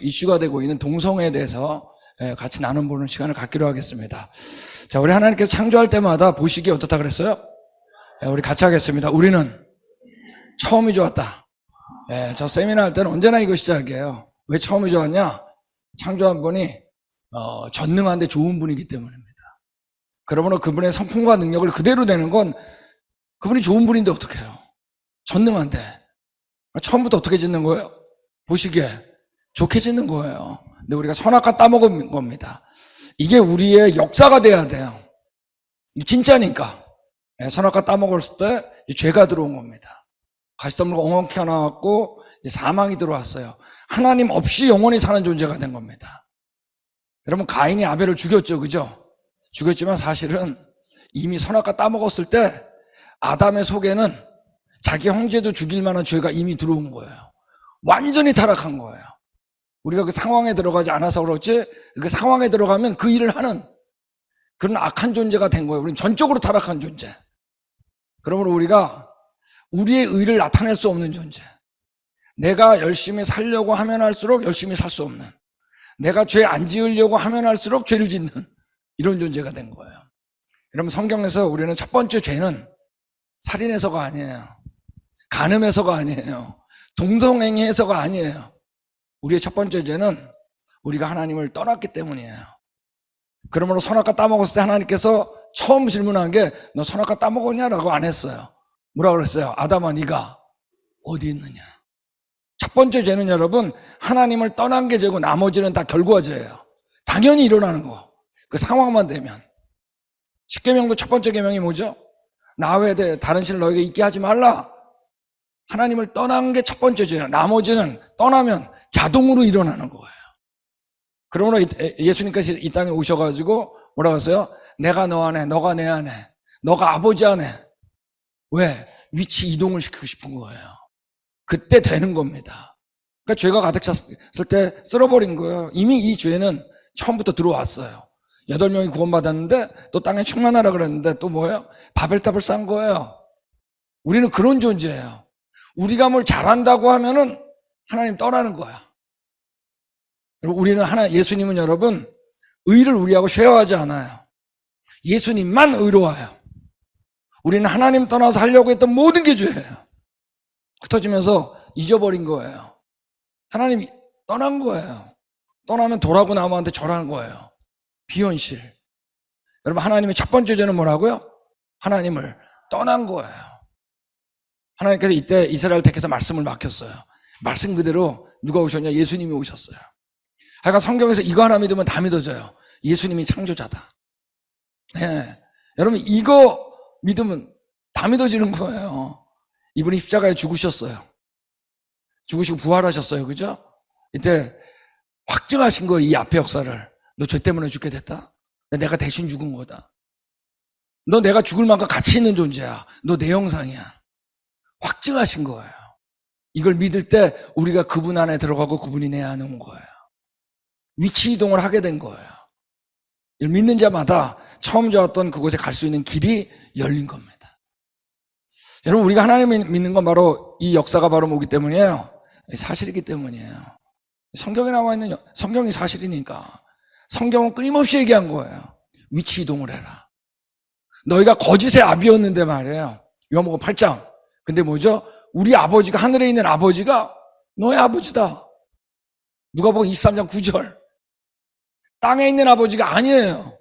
이슈가 되고 있는 동성애에 대해서 같이 나눠보는 시간을 갖기로 하겠습니다. 자, 우리 하나님께서 창조할 때마다 보시기에 어떻다 그랬어요? 우리 같이 하겠습니다. 우리는 처음이 좋았다. 저 세미나 할 때는 언제나 이거 시작이에요. 왜 처음이 좋았냐? 창조한 분이 전능한데 좋은 분이기 때문입니다. 그러므로 그분의 성품과 능력을 그대로 내는 건 그분이 좋은 분인데 어떡해요? 전능한데 처음부터 어떻게 짓는 거예요? 보시기에 좋게 짓는 거예요. 근데 우리가 선악과 따먹은 겁니다. 이게 우리의 역사가 돼야 돼요. 진짜니까. 선악과 따먹었을 때 죄가 들어온 겁니다. 가시덤불과 엉겅퀴 하나 왔고 사망이 들어왔어요. 하나님 없이 영원히 사는 존재가 된 겁니다. 여러분, 가인이 아벨을 죽였죠, 그죠? 죽였지만 사실은 이미 선악과 따먹었을 때 아담의 속에는 자기 형제도 죽일 만한 죄가 이미 들어온 거예요. 완전히 타락한 거예요. 우리가 그 상황에 들어가지 않아서 그렇지, 그 상황에 들어가면 그 일을 하는 그런 악한 존재가 된 거예요. 우리는 전적으로 타락한 존재. 그러므로 우리가 우리의 의를 나타낼 수 없는 존재. 내가 열심히 살려고 하면 할수록 열심히 살 수 없는, 내가 죄 안 지으려고 하면 할수록 죄를 짓는 이런 존재가 된 거예요. 여러분, 성경에서 우리는 첫 번째 죄는 살인해서가 아니에요. 간음해서가 아니에요. 동성행위해서가 아니에요. 우리의 첫 번째 죄는 우리가 하나님을 떠났기 때문이에요. 그러므로 선악과 따먹었을 때 하나님께서 처음 질문한 게 너 선악과 따먹었냐라고 안 했어요. 뭐라고 그랬어요? 아담아, 네가 어디 있느냐. 첫 번째 죄는 여러분, 하나님을 떠난 게 죄고 나머지는 다 결과죄예요. 당연히 일어나는 거. 그 상황만 되면. 십계명도 첫 번째 계명이 뭐죠? 나 외에 다른 신을 너에게 있게 하지 말라. 하나님을 떠난 게 첫 번째 죄예요. 나머지는 떠나면 자동으로 일어나는 거예요. 그러므로 예수님께서 이 땅에 오셔가지고 뭐라고 했어요? 내가 너 안에, 너가 내 안에, 너가 아버지 안에. 왜? 위치 이동을 시키고 싶은 거예요. 그때 되는 겁니다. 그러니까 죄가 가득 찼을 때 쓸어버린 거예요. 이미 이 죄는 처음부터 들어왔어요. 8명이 구원받았는데 또 땅에 충만하라 그랬는데 또 뭐예요? 바벨탑을 쌓은 거예요. 우리는 그런 존재예요. 우리가 뭘 잘한다고 하면은 하나님 떠나는 거야. 우리는 예수님은 여러분, 의를 우리하고 쉐어하지 않아요. 예수님만 의로워요. 우리는 하나님 떠나서 하려고 했던 모든 게 죄예요. 흩어지면서 잊어버린 거예요. 하나님이 떠난 거예요. 떠나면 돌아고 나무한테 절하는 거예요. 비현실. 여러분, 하나님의 첫 번째 죄는 뭐라고요? 하나님을 떠난 거예요. 하나님께서 이때 이스라엘 택해서 말씀을 맡겼어요. 말씀 그대로 누가 오셨냐? 예수님이 오셨어요. 그러니까 성경에서 이거 하나 믿으면 다 믿어져요. 예수님이 창조자다. 네. 여러분, 이거 믿으면 다 믿어지는 거예요. 이분이 십자가에 죽으셨어요. 죽으시고 부활하셨어요. 그죠? 이때 확증하신 거예요. 이 앞의 역사를. 너 죄 때문에 죽게 됐다. 내가 대신 죽은 거다. 너 내가 죽을 만큼 가치 있는 존재야. 너 내 형상이야. 확증하신 거예요. 이걸 믿을 때 우리가 그분 안에 들어가고 그분이 내 안에 온 거예요. 위치 이동을 하게 된 거예요. 이걸 믿는 자마다 처음 좋았던 그곳에 갈 수 있는 길이 열린 겁니다. 여러분, 우리가 하나님을 믿는 건 바로 이 역사가 바로 뭐기 때문이에요? 사실이기 때문이에요. 성경에 나와 있는 성경이 사실이니까. 성경은 끊임없이 얘기한 거예요. 위치 이동을 해라. 너희가 거짓의 아비였는데 말이에요. 요한복음 8장. 근데 뭐죠? 우리 아버지가, 하늘에 있는 아버지가 너의 아버지다. 누가복음 23장 9절. 땅에 있는 아버지가 아니에요.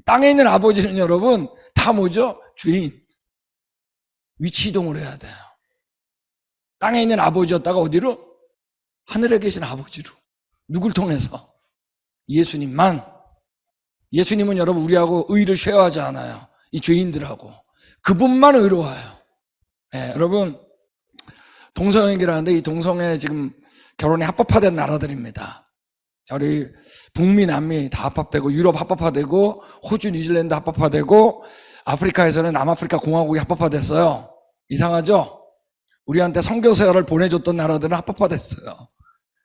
땅에 있는 아버지는 여러분 다 뭐죠? 죄인. 위치 이동을 해야 돼요. 땅에 있는 아버지였다가 어디로? 하늘에 계신 아버지로. 누굴 통해서? 예수님만. 예수님은 여러분 우리하고 의를 쉐어하지 않아요. 이 죄인들하고. 그분만 의로워요. 네, 여러분, 동성애라는데 이 동성애 지금 결혼이 합법화된 나라들입니다. 자, 우리 북미, 남미 다 합법되고, 유럽 합법화되고, 호주, 뉴질랜드 합법화되고, 아프리카에서는 남아프리카 공화국이 합법화됐어요. 이상하죠? 우리한테 선교사를 보내줬던 나라들은 합법화됐어요.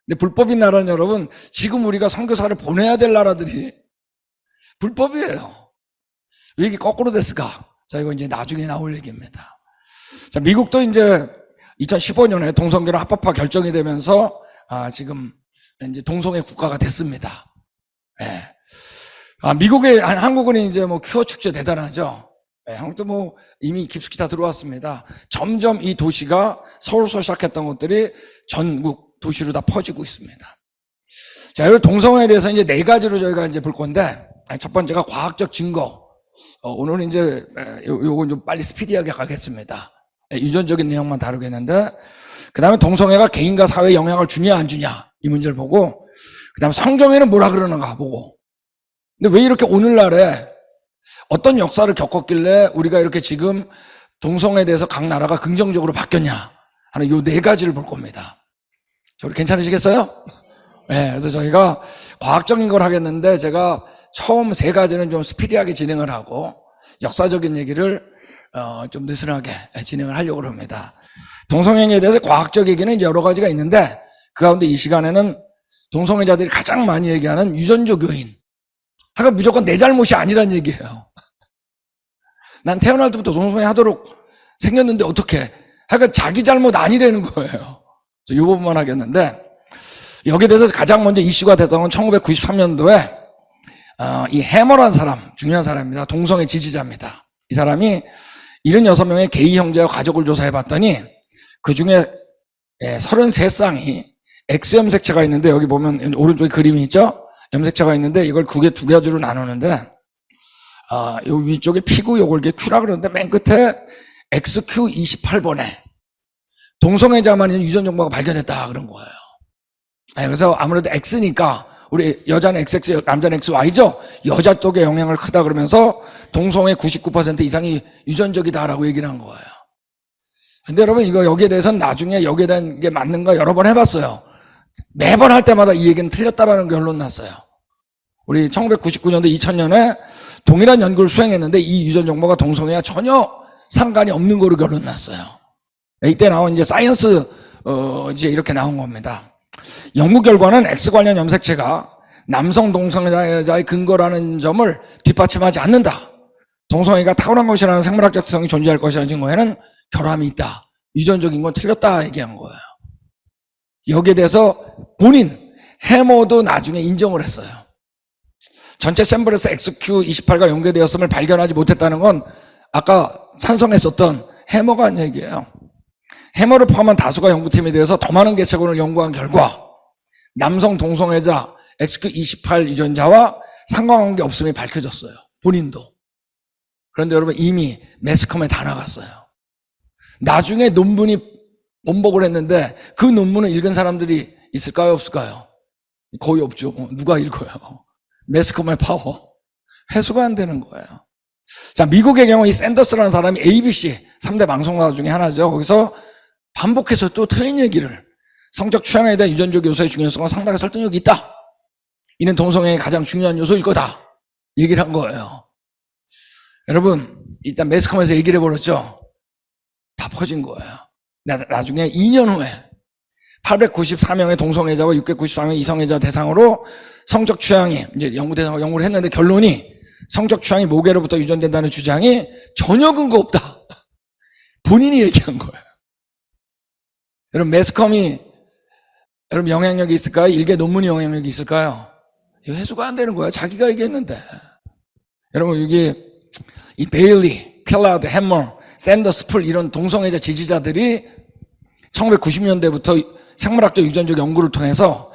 근데 불법인 나라는 여러분, 지금 우리가 선교사를 보내야 될 나라들이 불법이에요. 왜 이게 거꾸로 됐을까? 자, 이거 이제 나중에 나올 얘기입니다. 자, 미국도 이제 2015년에 동성결혼 합법화 결정이 되면서 지금 이제 동성애 국가가 됐습니다. 예. 미국의, 한국은 이제 뭐 큐어 축제 대단하죠. 예, 한국도 뭐 이미 깊숙이 다 들어왔습니다. 점점 이 도시가 서울서 시작했던 것들이 전국 도시로 다 퍼지고 있습니다. 자, 여기 동성애에 대해서 이제 4가지로 저희가 이제 볼 건데, 첫 번째가 과학적 증거. 오늘은 이제 요건 좀 빨리 스피디하게 가겠습니다. 유전적인 내용만 다루겠는데, 그 다음에 동성애가 개인과 사회에 영향을 주냐 안 주냐 이 문제를 보고, 그 다음에 성경에는 뭐라 그러는가 보고. 근데 왜 이렇게 오늘날에 어떤 역사를 겪었길래 우리가 이렇게 지금 동성애에 대해서 각 나라가 긍정적으로 바뀌었냐 하는 요 4가지를 볼 겁니다. 우리 괜찮으시겠어요? 네, 그래서 저희가 과학적인 걸 하겠는데 제가 처음 3가지는 좀 스피디하게 진행을 하고 역사적인 얘기를 좀 느슨하게 진행을 하려고 합니다. 동성애에 대해서 과학적 얘기는 이제 여러 가지가 있는데 그 가운데 이 시간에는 동성애자들이 가장 많이 얘기하는 유전적 요인. 그러니까 무조건 내 잘못이 아니란 얘기예요. 난 태어날 때부터 동성애 하도록 생겼는데 어떻게? 그러니까 자기 잘못 아니라는 거예요. 이 부분만 하겠는데 여기에 대해서 가장 먼저 이슈가 됐던 건 1993년도에 이 해머라는 사람, 중요한 사람입니다. 동성애 지지자입니다. 이 사람이 76명의 게이 형제와 가족을 조사해봤더니 그 중에 33쌍이 X염색체가 있는데 여기 보면 오른쪽에 그림이 있죠? 염색체가 있는데 이걸 두 가지로 나누는데 요 위쪽에 P고 요걸 Q라 그러는데 맨 끝에 XQ28번에 동성애자만 있는 유전 정보가 발견됐다 그런 거예요. 그래서 아무래도 X니까 우리 여자는 XX, 남자는 XY죠? 여자 쪽에 영향을 크다 그러면서 동성애 99% 이상이 유전적이다라고 얘기를 한 거예요. 근데 여러분 이거 여기에 대해서는 나중에 여기에 대한 게 맞는가 여러 번 해봤어요. 매번 할 때마다 이 얘기는 틀렸다라는 결론 났어요. 우리 1999년도 2000년에 동일한 연구를 수행했는데 이 유전 정보가 동성애와 전혀 상관이 없는 거로 결론 났어요. 이때 나온 이제 사이언스 이제 이렇게 나온 겁니다. 연구 결과는 X 관련 염색체가 남성 동성애자의 근거라는 점을 뒷받침하지 않는다. 동성애가 타고난 것이라는 생물학적 특성이 존재할 것이라는 증거에는 결함이 있다. 유전적인 건 틀렸다 얘기한 거예요. 여기에 대해서 본인 해머도 나중에 인정을 했어요. 전체 샘플에서 XQ28가 연계되었음을 발견하지 못했다는 건 아까 찬성했었던 해머가 한 얘기예요. 해머를 포함한 다수가 연구팀에 대해서 더 많은 개체군을 연구한 결과 남성 동성애자 XQ28 유전자와 상관관계 없음이 밝혀졌어요. 본인도. 그런데 여러분 이미 매스컴에 다 나갔어요. 나중에 논문이 번복을 했는데 그 논문을 읽은 사람들이 있을까요? 없을까요? 거의 없죠. 누가 읽어요? 매스컴의 파워. 해소가 안 되는 거예요. 자, 미국의 경우 이 샌더스라는 사람이 ABC 3대 방송사 중에 하나죠. 거기서 반복해서 또 틀린 얘기를 성적 취향에 대한 유전적 요소의 중요성은 상당히 설득력이 있다. 이는 동성애의 가장 중요한 요소일 거다. 얘기를 한 거예요. 여러분 일단 매스컴에서 얘기를 해버렸죠. 다 퍼진 거예요. 나중에 2년 후에 894명의 동성애자와 694명의 이성애자 대상으로 성적 취향이 이제 연구를 했는데 결론이 성적 취향이 모계로부터 유전된다는 주장이 전혀 근거 없다. 본인이 얘기한 거예요. 여러분 매스컴이 여러분 영향력이 있을까요? 일개 논문이 영향력이 있을까요? 이거 해소가 안 되는 거야. 자기가 얘기했는데. 여러분 여기 이 베일리, 필라드, 해머, 샌더스, 풀 이런 동성애자 지지자들이 1990년대부터 생물학적 유전적 연구를 통해서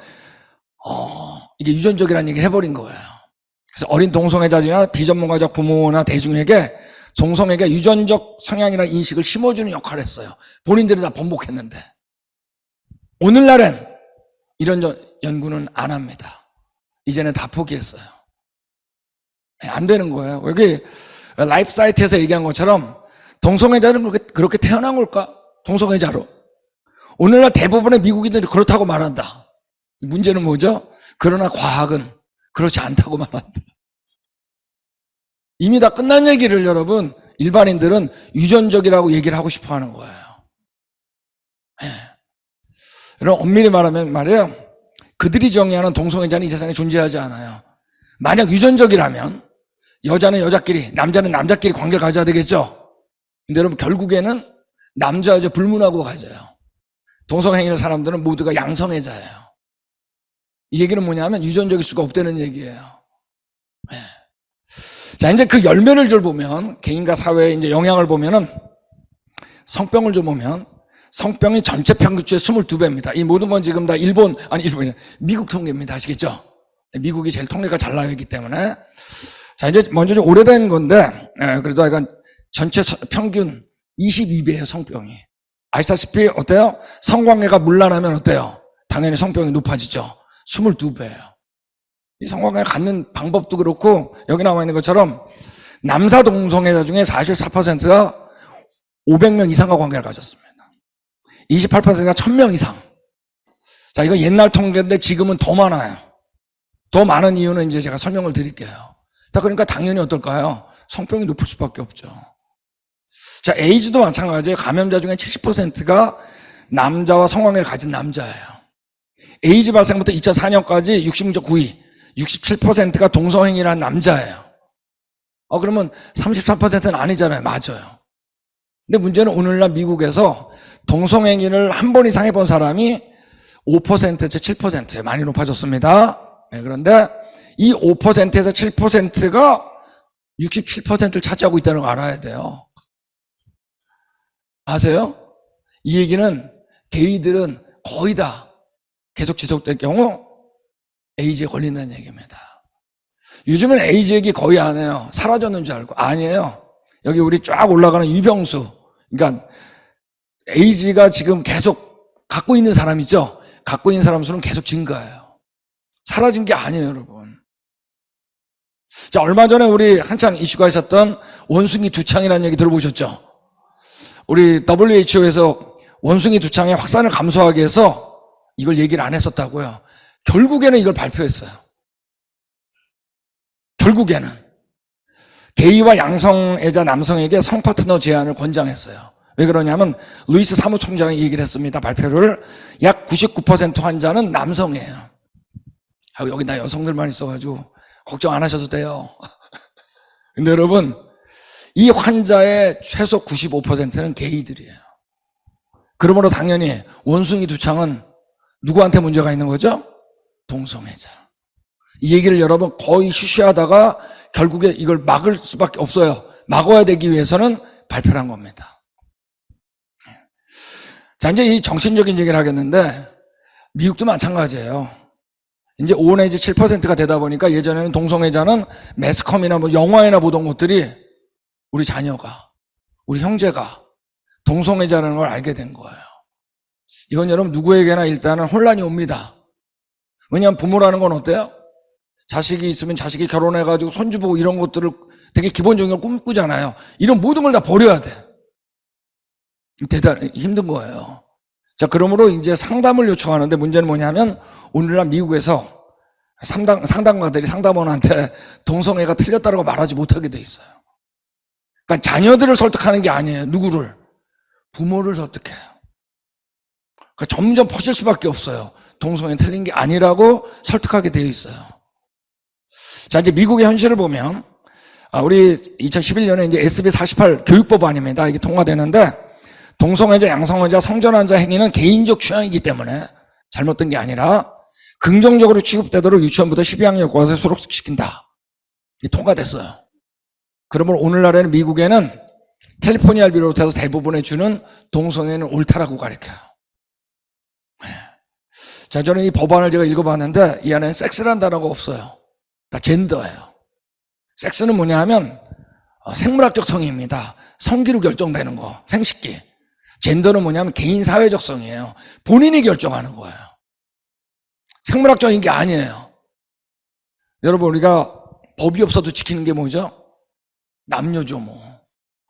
이게 유전적이라는 얘기를 해버린 거예요. 그래서 어린 동성애자들이나 비전문가적 부모나 대중에게 동성애가 유전적 성향이라는 인식을 심어주는 역할을 했어요. 본인들이 다 번복했는데 오늘날엔 이런 연구는 안 합니다. 이제는 다 포기했어요. 안 되는 거예요. 여기 라이프 사이트에서 얘기한 것처럼 동성애자는 그렇게 태어난 걸까? 동성애자로. 오늘날 대부분의 미국인들이 그렇다고 말한다. 문제는 뭐죠? 그러나 과학은 그렇지 않다고 말한다. 이미 다 끝난 얘기를 여러분 일반인들은 유전적이라고 얘기를 하고 싶어 하는 거예요. 네. 여러분 엄밀히 말하면 말이에요. 그들이 정의하는 동성애자는 이 세상에 존재하지 않아요. 만약 유전적이라면 여자는 여자끼리 남자는 남자끼리 관계를 가져야 되겠죠. 근데 여러분 결국에는 남자 여자 불문하고 가져요. 동성애인 사람들은 모두가 양성애자예요. 이 얘기는 뭐냐면 유전적일 수가 없다는 얘기예요. 네. 자, 이제 그 열매를 좀 보면, 개인과 사회에 이제 영향을 보면은, 성병을 좀 보면, 성병이 전체 평균치의 22배입니다. 이 모든 건 지금 다 미국 통계입니다. 아시겠죠? 미국이 제일 통계가 잘 나와 있기 때문에. 자, 이제 먼저 좀 오래된 건데, 그래도 약간 전체 평균 22배예요, 성병이. 아시다시피 어때요? 성관계가 문란하면 어때요? 당연히 성병이 높아지죠. 22배예요. 이 성관계를 갖는 방법도 그렇고, 여기 나와 있는 것처럼 남사 동성애자 중에 44%가 500명 이상과 관계를 가졌습니다. 28%가 1000명 이상. 자, 이거 옛날 통계인데 지금은 더 많아요. 더 많은 이유는 이제 제가 설명을 드릴게요. 그러니까 당연히 어떨까요? 성병이 높을 수밖에 없죠. 자, 에이즈도 마찬가지예요. 감염자 중에 70%가 남자와 성관계를 가진 남자예요. 에이즈 발생부터 2004년까지 66.9위, 67%가 동성애인이라는 남자예요. 그러면 34%는 아니잖아요. 맞아요. 근데 문제는 오늘날 미국에서 동성애인을 한 번 이상 해본 사람이 5%에서 7%에 많이 높아졌습니다. 네, 그런데 이 5%에서 7%가 67%를 차지하고 있다는 걸 알아야 돼요. 아세요? 이 얘기는 게이들은 거의 다 계속 지속될 경우 에이즈에 걸린다는 얘기입니다. 요즘은 에이즈 얘기 거의 안 해요. 사라졌는 줄 알고. 아니에요. 여기 우리 쫙 올라가는 유병수. 그러니까 에이즈가 지금 계속 갖고 있는 사람 있죠? 갖고 있는 사람 수는 계속 증가해요. 사라진 게 아니에요, 여러분. 자, 얼마 전에 우리 한창 이슈가 있었던 원숭이 두창이라는 얘기 들어보셨죠? 우리 WHO에서 원숭이 두창의 확산을 감소하기 위해서 이걸 얘기를 안 했었다고요. 결국에는 이걸 발표했어요. 결국에는 게이와 양성애자 남성에게 성파트너 제한을 권장했어요. 왜 그러냐면 루이스 사무총장이 얘기를 했습니다. 발표를. 약 99% 환자는 남성이에요. 여기 나 여성들만 있어가지고 걱정 안 하셔도 돼요. 근데 여러분, 이 환자의 최소 95%는 게이들이에요. 그러므로 당연히 원숭이 두창은 누구한테 문제가 있는 거죠? 동성애자. 이 얘기를 여러분 거의 쉬쉬하다가 결국에 이걸 막을 수밖에 없어요. 막아야 되기 위해서는 발표를 한 겁니다. 자, 이제 이 정신적인 얘기를 하겠는데 미국도 마찬가지예요. 이제 5 내지 7%가 되다 보니까 예전에는 동성애자는 매스컴이나 뭐 영화에나 보던 것들이 우리 자녀가, 우리 형제가 동성애자라는 걸 알게 된 거예요. 이건 여러분 누구에게나 일단은 혼란이 옵니다. 왜냐하면 부모라는 건 어때요? 자식이 있으면 자식이 결혼해가지고 손주 보고 이런 것들을 되게 기본적인 걸 꿈꾸잖아요. 이런 모든 걸 다 버려야 돼. 대단히 힘든 거예요. 자, 그러므로 이제 상담을 요청하는데 문제는 뭐냐면 오늘날 미국에서 상담가들이 상담원한테 동성애가 틀렸다고 말하지 못하게 돼 있어요. 그러니까 자녀들을 설득하는 게 아니에요. 누구를? 부모를 설득해요. 그러니까 점점 퍼질 수밖에 없어요. 동성애 틀린 게 아니라고 설득하게 되어 있어요. 자, 이제 미국의 현실을 보면 우리 2011년에 이제 SB 48 교육법안입니다. 이게 통과되는데 동성애자, 양성애자, 성전환자 행위는 개인적 취향이기 때문에 잘못된 게 아니라 긍정적으로 취급되도록 유치원부터 12학년 고아서에 수록시킨다. 이게 통과됐어요. 그러면 오늘날에는 미국에는 캘리포니아를 비롯해서 대부분의 주는 동성애는 옳다라고 가르쳐요. 자, 저는 이 법안을 제가 읽어봤는데 이 안에 섹스란 단어가 없어요. 다 젠더예요. 섹스는 뭐냐 하면 생물학적 성의입니다. 성기로 결정되는 거, 생식기. 젠더는 뭐냐면 개인 사회적 성이에요. 본인이 결정하는 거예요. 생물학적인 게 아니에요. 여러분, 우리가 법이 없어도 지키는 게 뭐죠? 남녀죠, 뭐.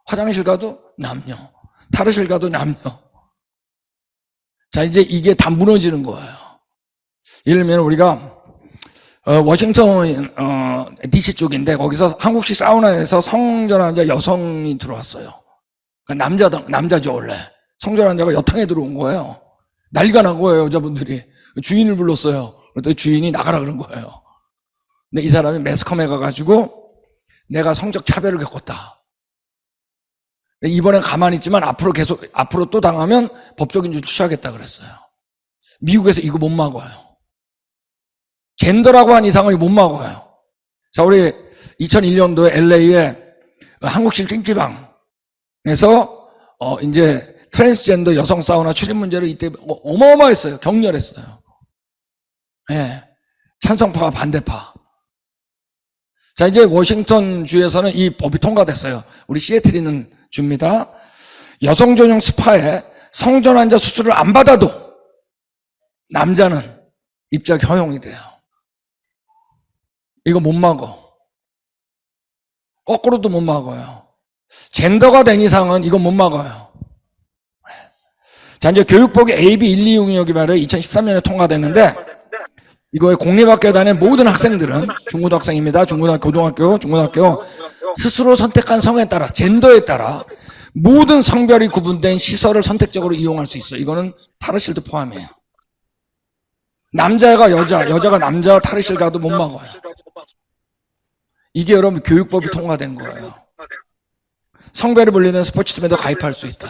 화장실 가도 남녀, 탈의실 가도 남녀. 자, 이제 이게 다 무너지는 거예요. 예를 들면 우리가 워싱턴 DC 쪽인데 거기서 한국식 사우나에서 성전환자 여성이 들어왔어요. 그러니까 남자죠 원래. 성전환자가 여탕에 들어온 거예요. 난리가 난 거예요. 여자분들이 주인을 불렀어요. 그랬더니 주인이 나가라 그런 거예요. 근데 이 사람이 매스컴에 가가지고 내가 성적 차별을 겪었다. 이번엔 가만히 있지만 앞으로 또 당하면 법적인 조치 취하겠다 그랬어요. 미국에서 이거 못 막아요. 젠더라고 한 이상은 못 막아요. 자, 우리 2001년도에 LA에 한국식 찜질방에서 이제 트랜스젠더 여성 사우나 출입 문제를 이때 어마어마했어요. 격렬했어요. 예. 찬성파와 반대파. 자, 이제 워싱턴 주에서는 이 법이 통과됐어요. 우리 시애틀에 있는 주입니다. 여성 전용 스파에 성전환자 수술을 안 받아도 남자는 입장 허용이 돼요. 이거 못 막어. 거꾸로도 못 막아요. 젠더가 된 이상은 이거 못 막아요. 자, 이제 교육복이 AB 1266이 말이에요. 2013년에 통과됐는데, 이거에 공립학교에 다니는 모든 학생들은, 중고등학생입니다. 중고등학교, 중고등학교, 스스로 선택한 성에 따라, 젠더에 따라 모든 성별이 구분된 시설을 선택적으로 이용할 수 있어요. 이거는 탈의실도 포함해요. 남자가 여자, 여자가 남자 탈의실 가도 못 막아요. 이게 여러분 교육법이 통과된 거예요. 성별이 분리된 스포츠팀에도 가입할 수 있다.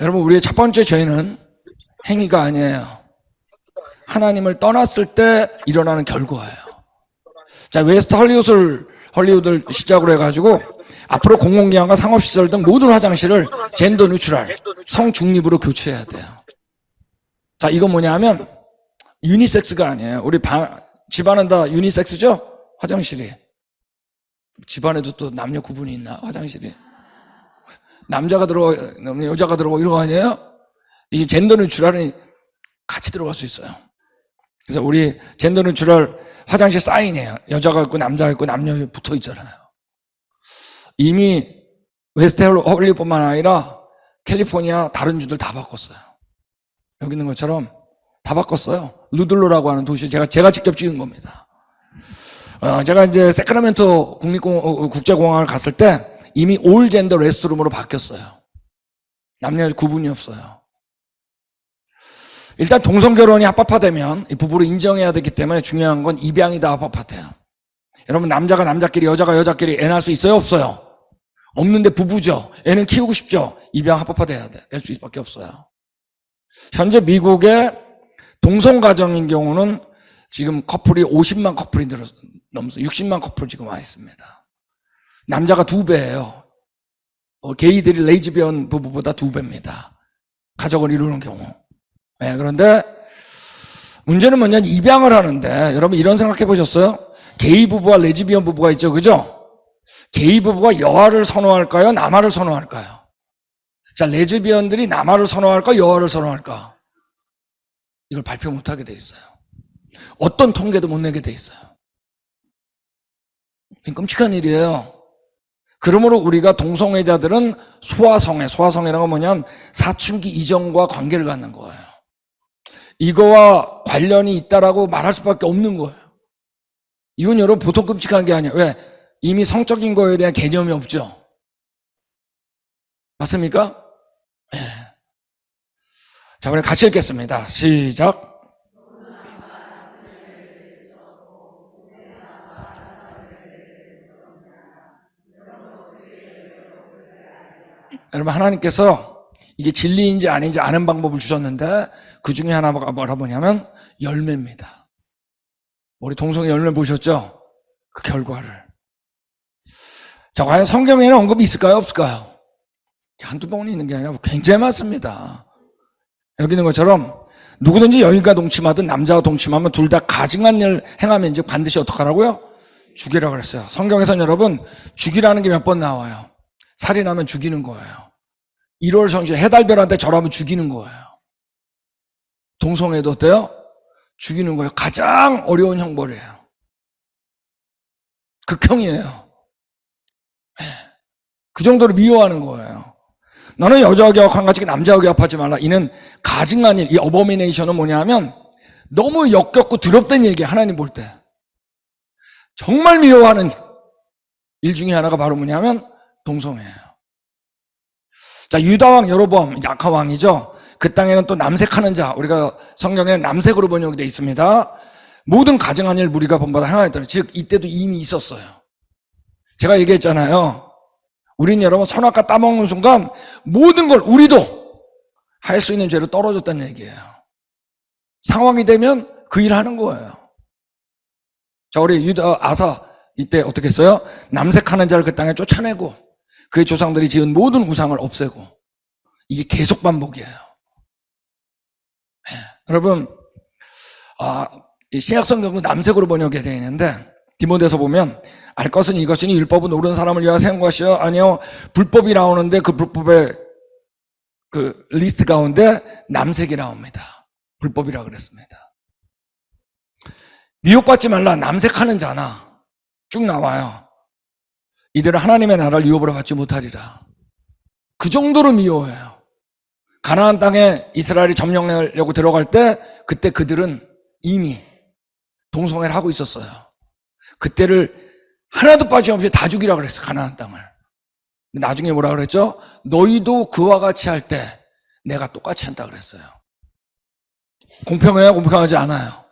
여러분, 우리의 첫 번째 죄는 행위가 아니에요. 하나님을 떠났을 때 일어나는 결과예요. 자, 웨스트 헐리우드를 시작으로 해가지고 앞으로 공공기관과 상업시설 등 모든 화장실을 젠더 뉴트럴, 성중립으로 교체해야 돼요. 자, 이건 뭐냐면 유니섹스가 아니에요. 우리 집안은 다 유니섹스죠? 화장실이. 집안에도 또 남녀 구분이 있나? 화장실이. 남자가 들어가, 여자가 들어가고 이런 거 아니에요? 이 젠더 뉴트럴은 같이 들어갈 수 있어요. 그래서 우리 젠더 뉴트럴 화장실 사인이에요. 여자가 있고 남자가 있고 남녀 붙어 있잖아요. 이미 웨스트 헐리우드뿐만 아니라 캘리포니아 다른 주들 다 바꿨어요. 여기 있는 것처럼 다 바꿨어요. 루들로라고 하는 도시 제가 직접 찍은 겁니다. 제가 이제 세크라멘토 국제공항을 갔을 때 이미 올 젠더 레스트룸으로 바뀌었어요. 남녀 구분이 없어요. 일단 동성결혼이 합법화되면 이 부부를 인정해야 되기 때문에 중요한 건 입양이 다 합법화돼요. 여러분, 남자가 남자끼리 여자가 여자끼리 애 낳을 수 있어요? 없어요? 없는데 부부죠. 애는 키우고 싶죠. 입양 합법화돼야 돼. 될 수 밖에 없어요. 현재 미국의 동성가정인 경우는 지금 커플이 50만 커플이 넘어서 60만 커플 지금 와 있습니다. 남자가 2배예요. 게이들이 레이즈비언 부부보다 2배입니다. 가족을 이루는 경우. 네, 그런데 문제는 뭐냐면 입양을 하는데 여러분 이런 생각해 보셨어요? 게이 부부와 레즈비언 부부가 있죠, 그죠? 게이 부부가 여아를 선호할까요? 남아를 선호할까요? 자, 레즈비언들이 남아를 선호할까? 여아를 선호할까? 이걸 발표 못하게 돼 있어요. 어떤 통계도 못 내게 돼 있어요. 끔찍한 일이에요. 그러므로 우리가 동성애자들은 소아성애라는 건 뭐냐면 사춘기 이전과 관계를 갖는 거예요. 이거와 관련이 있다라고 말할 수밖에 없는 거예요. 이건 여러분 보통 끔찍한 게 아니에요. 왜? 이미 성적인 거에 대한 개념이 없죠. 맞습니까? 네. 자, 우리 같이 읽겠습니다. 시작. 여러분, 하나님께서 이게 진리인지 아닌지 아는 방법을 주셨는데 그 중에 하나가 뭐냐면 열매입니다. 우리 동성애 열매 보셨죠? 그 결과를. 자, 과연 성경에는 언급이 있을까요? 없을까요? 한두 번이 있는 게 아니라 굉장히 많습니다. 여기 있는 것처럼 누구든지 여인과 동침하든 남자와 동침하면 둘 다 가증한 일 행하면 이제 반드시 어떡하라고요? 죽이라고 그랬어요. 성경에서는 여러분 죽이라는 게 몇 번 나와요. 살인하면 죽이는 거예요. 1월 성실 해달별한테 절하면 죽이는 거예요. 동성애도 어때요? 죽이는 거예요. 가장 어려운 형벌이에요. 극형이에요. 그 정도로 미워하는 거예요. 너는 여자와 교합한 같이 남자와 교합하지 말라. 이는 가증한 일, 이 어버미네이션은 뭐냐면 너무 역겹고 두렵다는 얘기예요. 하나님 볼 때. 정말 미워하는 일 중에 하나가 바로 뭐냐면 동성애예요. 자, 유다왕 여로보암, 이제 아카 왕이죠. 그 땅에는 또 남색하는 자, 우리가 성경에는 남색으로 번역이 되어 있습니다. 모든 가증한 일 무리가 본받아 행하였더라. 즉 이때도 이미 있었어요. 제가 얘기했잖아요. 우린 여러분 선악과 따먹는 순간 모든 걸 우리도 할 수 있는 죄로 떨어졌다는 얘기예요. 상황이 되면 그 일 하는 거예요. 자, 우리 유다 아사 이때 어떻게 했어요? 남색하는 자를 그 땅에 쫓아내고 그의 조상들이 지은 모든 우상을 없애고, 이게 계속 반복이에요. 네. 여러분, 신약성경도 남색으로 번역이 되어 있는데 디모데서 보면 알 것은 이것이니 율법은 옳은 사람을 위하여 세운 것이요 아니요 불법이 나오는데 그 불법의 그 리스트 가운데 남색이 나옵니다. 불법이라 그랬습니다. 미혹받지 말라. 남색하는 자나 쭉 나와요. 이들은 하나님의 나라를 유업으로 받지 못하리라. 그 정도로 미워해요. 가나안 땅에 이스라엘이 점령하려고 들어갈 때 그때 그들은 이미 동성애를 하고 있었어요. 그때를 하나도 빠짐없이 다 죽이라 그랬어요. 가나안 땅을. 나중에 뭐라 그랬죠? 너희도 그와 같이 할 때 내가 똑같이 한다 그랬어요. 공평해요? 공평하지 않아요?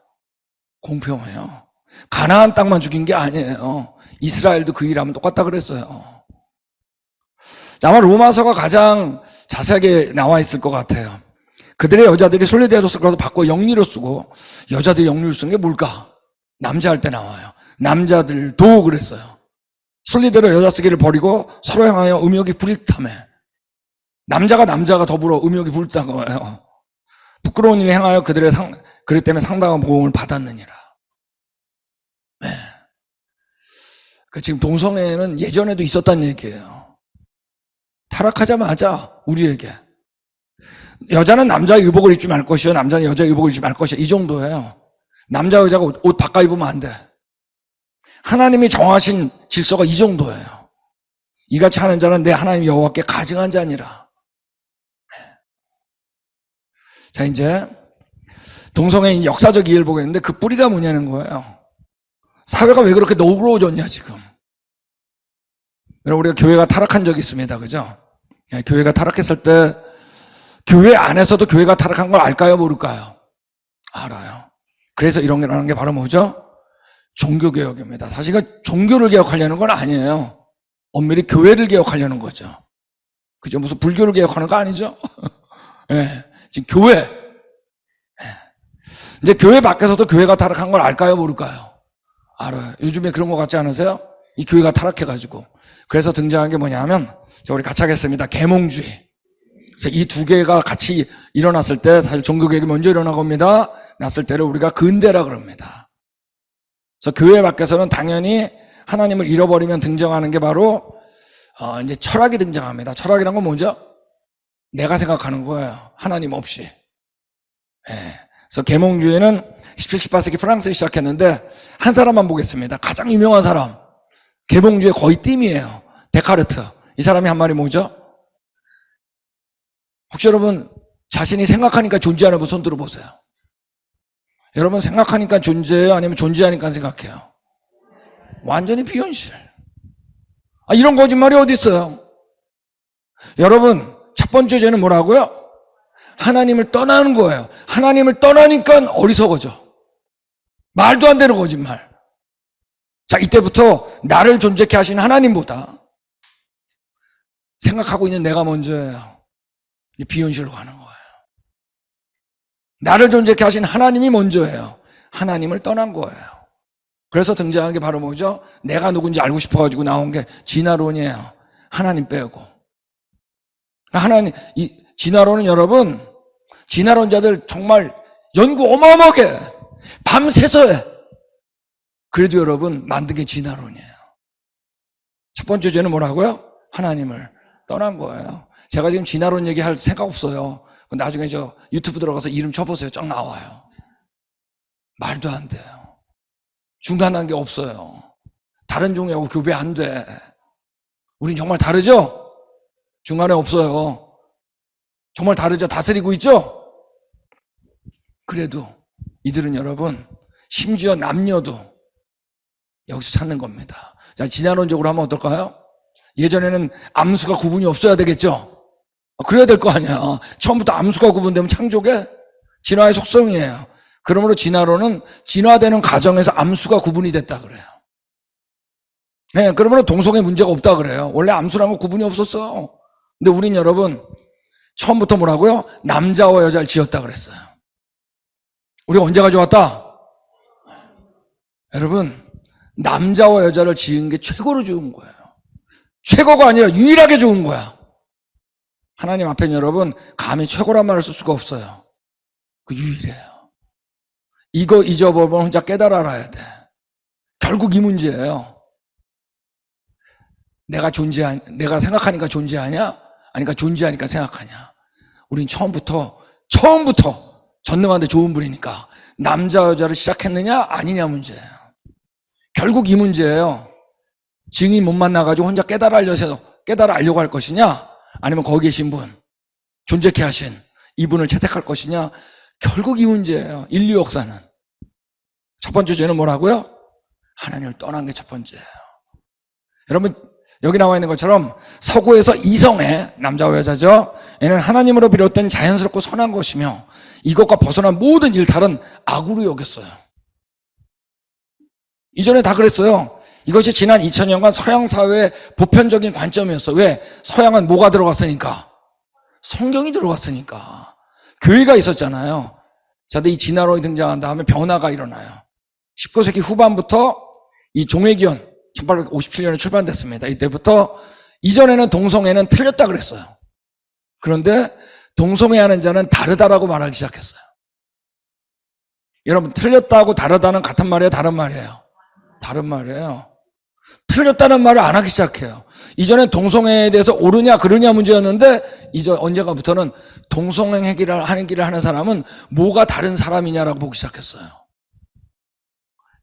공평해요. 가나안 땅만 죽인 게 아니에요. 이스라엘도 그 일하면 똑같다 그랬어요. 아마 로마서가 가장 자세하게 나와 있을 것 같아요. 그들의 여자들이 솔리대로 써서 바꿔 영리로 쓰고, 여자들이 영리로 쓰는 게 뭘까? 남자 할 때 나와요. 남자들도 그랬어요. 순리대로 여자 쓰기를 버리고 서로 향하여 음욕이 부릴타매. 남자가 더불어 음욕이 부릴다는 거예요. 부끄러운 일을 행하여 그들 때문에 상당한 보응을 받았느니라. 네. 지금 동성애는 예전에도 있었다는 얘기예요. 타락하자마자 우리에게 여자는 남자의 의복을 입지 말 것이요 남자는 여자의 의복을 입지 말 것이요, 이 정도예요. 남자 여자가 옷 바꿔 입으면 안 돼. 하나님이 정하신 질서가 이 정도예요. 이같이 하는 자는 내 하나님 여호와께 가증한 자니라. 자, 이제 동성애의 역사적 이해를 보겠는데 그 뿌리가 뭐냐는 거예요. 사회가 왜 그렇게 너그러워졌냐 지금. 우리가 교회가 타락한 적이 있습니다. 그죠? 교회가 타락했을 때 교회 안에서도 교회가 타락한 걸 알까요? 모를까요? 알아요. 그래서 일어나는 게 바로 뭐죠? 종교개혁입니다. 사실은 종교를 개혁하려는 건 아니에요. 엄밀히 교회를 개혁하려는 거죠. 그죠? 무슨 불교를 개혁하는 거 아니죠? 네, 지금 교회. 네. 이제 교회 밖에서도 교회가 타락한 걸 알까요? 모를까요? 알아요. 요즘에 그런 거 같지 않으세요? 이 교회가 타락해가지고. 그래서 등장한 게 뭐냐면, 우리 같이 하겠습니다. 계몽주의. 그래서 이 두 개가 같이 일어났을 때 사실 종교개혁이 먼저 일어난 겁니다. 났을 때를 우리가 근대라 그럽니다. 그래서 교회 밖에서는 당연히 하나님을 잃어버리면 등장하는 게 바로 이제 철학이 등장합니다. 철학이란 건 뭐죠? 내가 생각하는 거예요. 하나님 없이. 네. 그래서 계몽주의는 17, 18세기 프랑스에 시작했는데 한 사람만 보겠습니다. 가장 유명한 사람. 계몽주의 거의 띠이에요. 데카르트. 이 사람이 한 말이 뭐죠? 혹시 여러분 자신이 생각하니까 존재하는 분 손 들어보세요. 여러분 생각하니까 존재해요? 아니면 존재하니까 생각해요? 완전히 비현실. 이런 거짓말이 어디 있어요? 여러분 첫 번째 죄는 뭐라고요? 하나님을 떠나는 거예요. 하나님을 떠나니까 어리석어져. 말도 안 되는 거짓말. 자, 이때부터 나를 존재케 하신 하나님보다 생각하고 있는 내가 먼저예요. 비현실로 가는 거예요. 나를 존재케 하신 하나님이 먼저예요. 하나님을 떠난 거예요. 그래서 등장한 게 바로 뭐죠? 내가 누군지 알고 싶어가지고 나온 게 진화론이에요. 하나님 빼고. 이 진화론은 여러분, 진화론자들 정말 연구 어마어마하게 밤새서 해. 그래도 여러분 만든 게 진화론이에요. 첫 번째 죄는 뭐라고요? 하나님을 떠난 거예요. 제가 지금 진화론 얘기할 생각 없어요. 나중에 저 유튜브 들어가서 이름 쳐보세요. 쫙 나와요. 말도 안 돼요. 중간한 게 없어요. 다른 종교하고 교배 안 돼. 우린 정말 다르죠? 중간에 없어요. 정말 다르죠? 다스리고 있죠? 그래도 이들은 여러분 심지어 남녀도 여기서 찾는 겁니다. 자, 진화론적으로 하면 어떨까요? 예전에는 암수가 구분이 없어야 되겠죠? 그래야 될 거 아니야. 처음부터 암수가 구분되면 창조계 진화의 속성이에요. 그러므로 진화론은 진화되는 과정에서 암수가 구분이 됐다 그래요. 네, 그러므로 동성애 문제가 없다 그래요. 원래 암수라는 거 구분이 없었어. 근데 우린 여러분 처음부터 뭐라고요? 남자와 여자를 지었다 그랬어요. 우리가 언제 가져왔다? 여러분, 남자와 여자를 지은 게 최고로 좋은 거예요. 최고가 아니라 유일하게 좋은 거야. 하나님 앞에는 여러분, 감히 최고란 말을 쓸 수가 없어요. 그 유일해요. 이거 잊어버리면 혼자 깨달아 알아야 돼. 결국 이 문제예요. 내가 생각하니까 존재하냐? 아니까 존재하니까 생각하냐? 우린 처음부터 전능한데 좋은 분이니까 남자 여자를 시작했느냐 아니냐 문제예요. 결국 이 문제예요. 증인 못 만나가지고 혼자 깨달아 알려고 할 것이냐, 아니면 거기 계신 분, 존재케 하신 이분을 채택할 것이냐, 결국 이 문제예요. 인류 역사는. 첫 번째 죄는 뭐라고요? 하나님을 떠난 게 첫 번째예요. 여러분, 여기 나와 있는 것처럼 서구에서 이성애, 남자와 여자죠. 얘는 하나님으로 비롯된 자연스럽고 선한 것이며 이것과 벗어난 모든 일탈은 악으로 여겼어요. 이전에 다 그랬어요. 이것이 지난 2000년간 서양 사회의 보편적인 관점이었어요. 왜? 서양은 뭐가 들어갔으니까? 성경이 들어갔으니까. 교회가 있었잖아요. 자, 근데 이 진화론이 등장한 다음에 변화가 일어나요. 19세기 후반부터 이 종회기원 1857년에 출판됐습니다. 이때부터 이전에는 동성애는 틀렸다 그랬어요. 그런데 동성애하는 자는 다르다라고 말하기 시작했어요. 여러분, 틀렸다고 다르다는 같은 말이에요, 다른 말이에요? 다른 말이에요. 틀렸다는 말을 안 하기 시작해요. 이전엔 동성애에 대해서 옳으냐 그르냐 문제였는데 이제 언젠가부터는 동성애 하기를 하는 사람은 뭐가 다른 사람이냐라고 보기 시작했어요.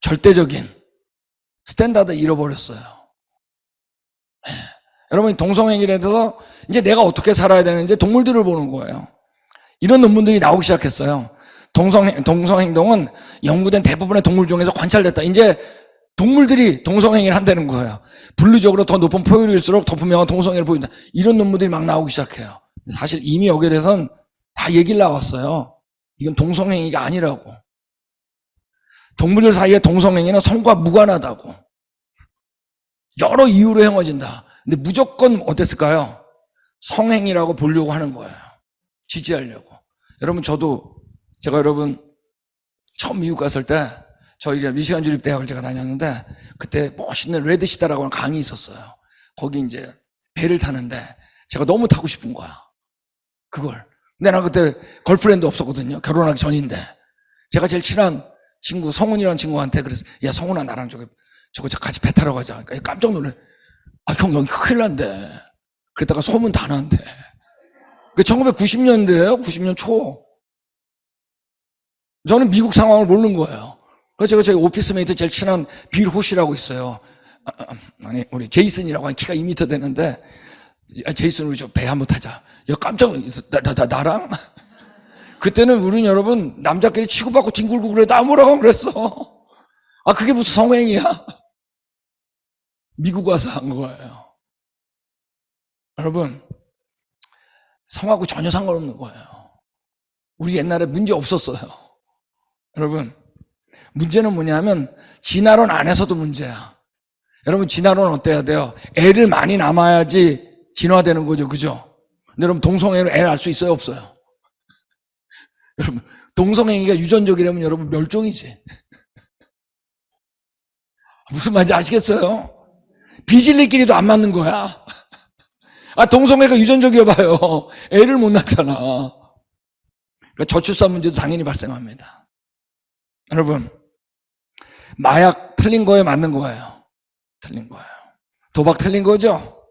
절대적인 스탠다드 잃어버렸어요. 여러분, 동성애에 대해서 이제 내가 어떻게 살아야 되는지 동물들을 보는 거예요. 이런 논문들이 나오기 시작했어요. 동성행동은 연구된 대부분의 동물 중에서 관찰됐다. 이제 동물들이 동성행위를 한다는 거예요. 분류적으로 더 높은 포유류일수록 더 분명한 동성애를 보인다. 이런 논문들이 막 나오기 시작해요. 사실 이미 여기에 대해서는 다 얘기를 나왔어요. 이건 동성행위가 아니라고. 동물들 사이의 동성행위는 성과 무관하다고. 여러 이유로 행해진다. 근데 무조건 어땠을까요? 성행위라고 보려고 하는 거예요. 지지하려고. 여러분, 제가 여러분 처음 미국 갔을 때 저희가 미시간 주립대학을 제가 다녔는데 그때 멋있는 레드시다라고 하는 강이 있었어요. 거기 이제 배를 타는데 제가 너무 타고 싶은 거야. 그걸. 근데 난 그때 걸프렌드 없었거든요. 결혼하기 전인데. 제가 제일 친한 친구 성훈이라는 친구한테 그래서, 야, 성훈아, 나랑 저거 같이 배 타러 가자. 그러니까 깜짝 놀래. 아, 형, 여기 큰일 난대. 그랬다가 소문 다 난대. 그 1990년대예요. 90년 초. 저는 미국 상황을 모르는 거예요. 그래서 제가 저희 오피스메이트 제일 친한 빌 호시라고 있어요. 아니, 우리 제이슨이라고 하는 키가 2m 되는데, 제이슨, 우리 저 배 한번 타자. 야, 깜짝 놀랐어. 나랑? 그때는 우리는 여러분, 남자끼리 치고받고 뒹굴고 그래. 나 뭐라고 그랬어. 아, 그게 무슨 성행이야? 미국 와서 한 거예요. 여러분, 성하고 전혀 상관없는 거예요. 우리 옛날에 문제 없었어요. 여러분, 문제는 뭐냐면 진화론 안에서도 문제야. 여러분, 진화론은 어때야 돼요? 애를 많이 낳아야지 진화되는 거죠. 그죠? 근데 여러분, 동성애로 애를 낳을 수 있어요? 없어요? 여러분, 동성애가 유전적이라면 여러분 멸종이지. 무슨 말인지 아시겠어요? 비질리끼리도 안 맞는 거야. 아, 동성애가 유전적이어 봐요. 애를 못 낳잖아. 그러니까 저출산 문제도 당연히 발생합니다. 여러분, 마약 틀린 거에 맞는 거예요. 틀린 거예요. 도박 틀린 거죠?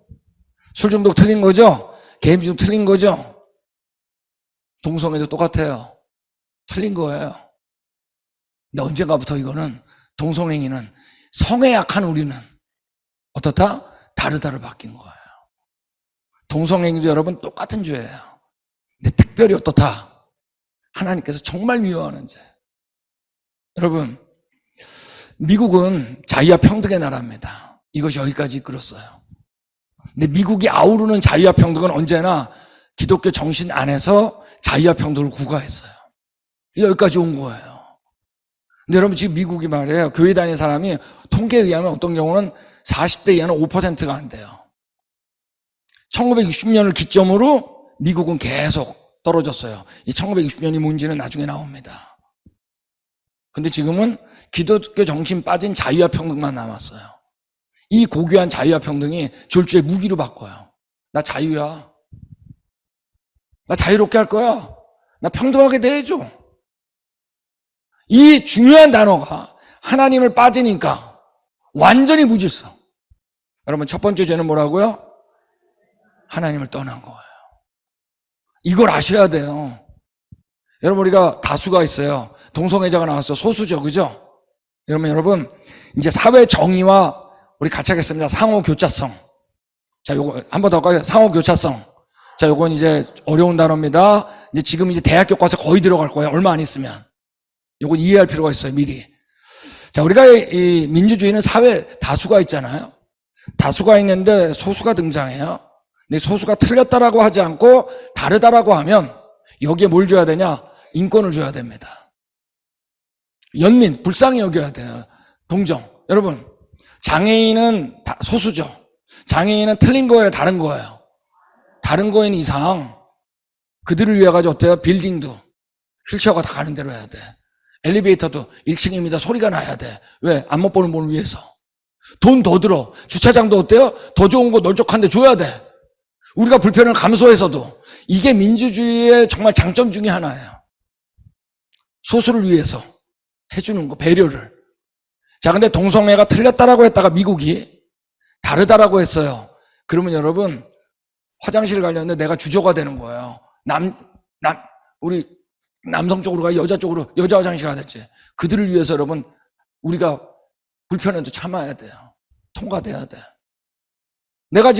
술 중독 틀린 거죠? 게임 중독 틀린 거죠? 동성애도 똑같아요. 틀린 거예요. 근데 언젠가부터 이거는 동성행위는 성에 약한 우리는 어떻다? 다르다로 바뀐 거예요. 동성행위도 여러분 똑같은 죄예요. 근데 특별히 어떻다? 하나님께서 정말 미워하는 죄. 여러분, 미국은 자유와 평등의 나라입니다. 이것이 여기까지 이끌었어요. 근데 미국이 아우르는 자유와 평등은 언제나 기독교 정신 안에서 자유와 평등을 구가했어요. 여기까지 온 거예요. 근데 여러분, 지금 미국이 말이에요. 교회 다니는 사람이 통계에 의하면 어떤 경우는 40대 이하는 5%가 안 돼요. 1960년을 기점으로 미국은 계속 떨어졌어요. 이 1960년이 뭔지는 나중에 나옵니다. 근데 지금은 기독교 정신 빠진 자유와 평등만 남았어요. 이 고귀한 자유와 평등이 졸주의 무기로 바꿔요. 나 자유야. 나 자유롭게 할 거야. 나 평등하게 대해줘. 이 중요한 단어가 하나님을 빠지니까 완전히 무질서. 여러분, 첫 번째 죄는 뭐라고요? 하나님을 떠난 거예요. 이걸 아셔야 돼요. 여러분, 우리가 다수가 있어요. 동성애자가 나왔어. 소수죠. 그죠? 여러분, 이제 사회 정의와 우리 같이 하겠습니다. 상호 교차성. 자, 요거 한 번 더 할까요? 상호 교차성. 자, 요건 이제 어려운 단어입니다. 이제 지금 이제 대학 교과서 거의 들어갈 거예요. 얼마 안 있으면. 요건 이해할 필요가 있어요. 미리. 자, 우리가 이 민주주의는 사회 다수가 있잖아요. 다수가 있는데 소수가 등장해요. 근데 소수가 틀렸다라고 하지 않고 다르다라고 하면 여기에 뭘 줘야 되냐? 인권을 줘야 됩니다. 연민, 불쌍히 여겨야 돼요. 동정. 여러분, 장애인은 소수죠. 장애인은 틀린 거예요, 다른 거예요? 다른 거인 이상 그들을 위해 가지고 어때요? 빌딩도 휠체어가 다 가는 대로 해야 돼. 엘리베이터도 1층입니다. 소리가 나야 돼. 왜? 안 못 보는 분을 위해서. 돈 더 들어. 주차장도 어때요? 더 좋은 거 널쩍한 데 줘야 돼. 우리가 불편을 감수해서도. 이게 민주주의의 정말 장점 중에 하나예요. 소수를 위해서 해주는 거, 배려를. 자, 근데 동성애가 틀렸다라고 했다가 미국이 다르다라고 했어요. 그러면 여러분, 화장실 가려는데 내가 주저가 되는 거예요. 우리 남성 쪽으로 가, 여자 쪽으로, 여자 화장실 가야 될지. 그들을 위해서 여러분, 우리가 불편해도 참아야 돼요. 통과돼야 돼. 내가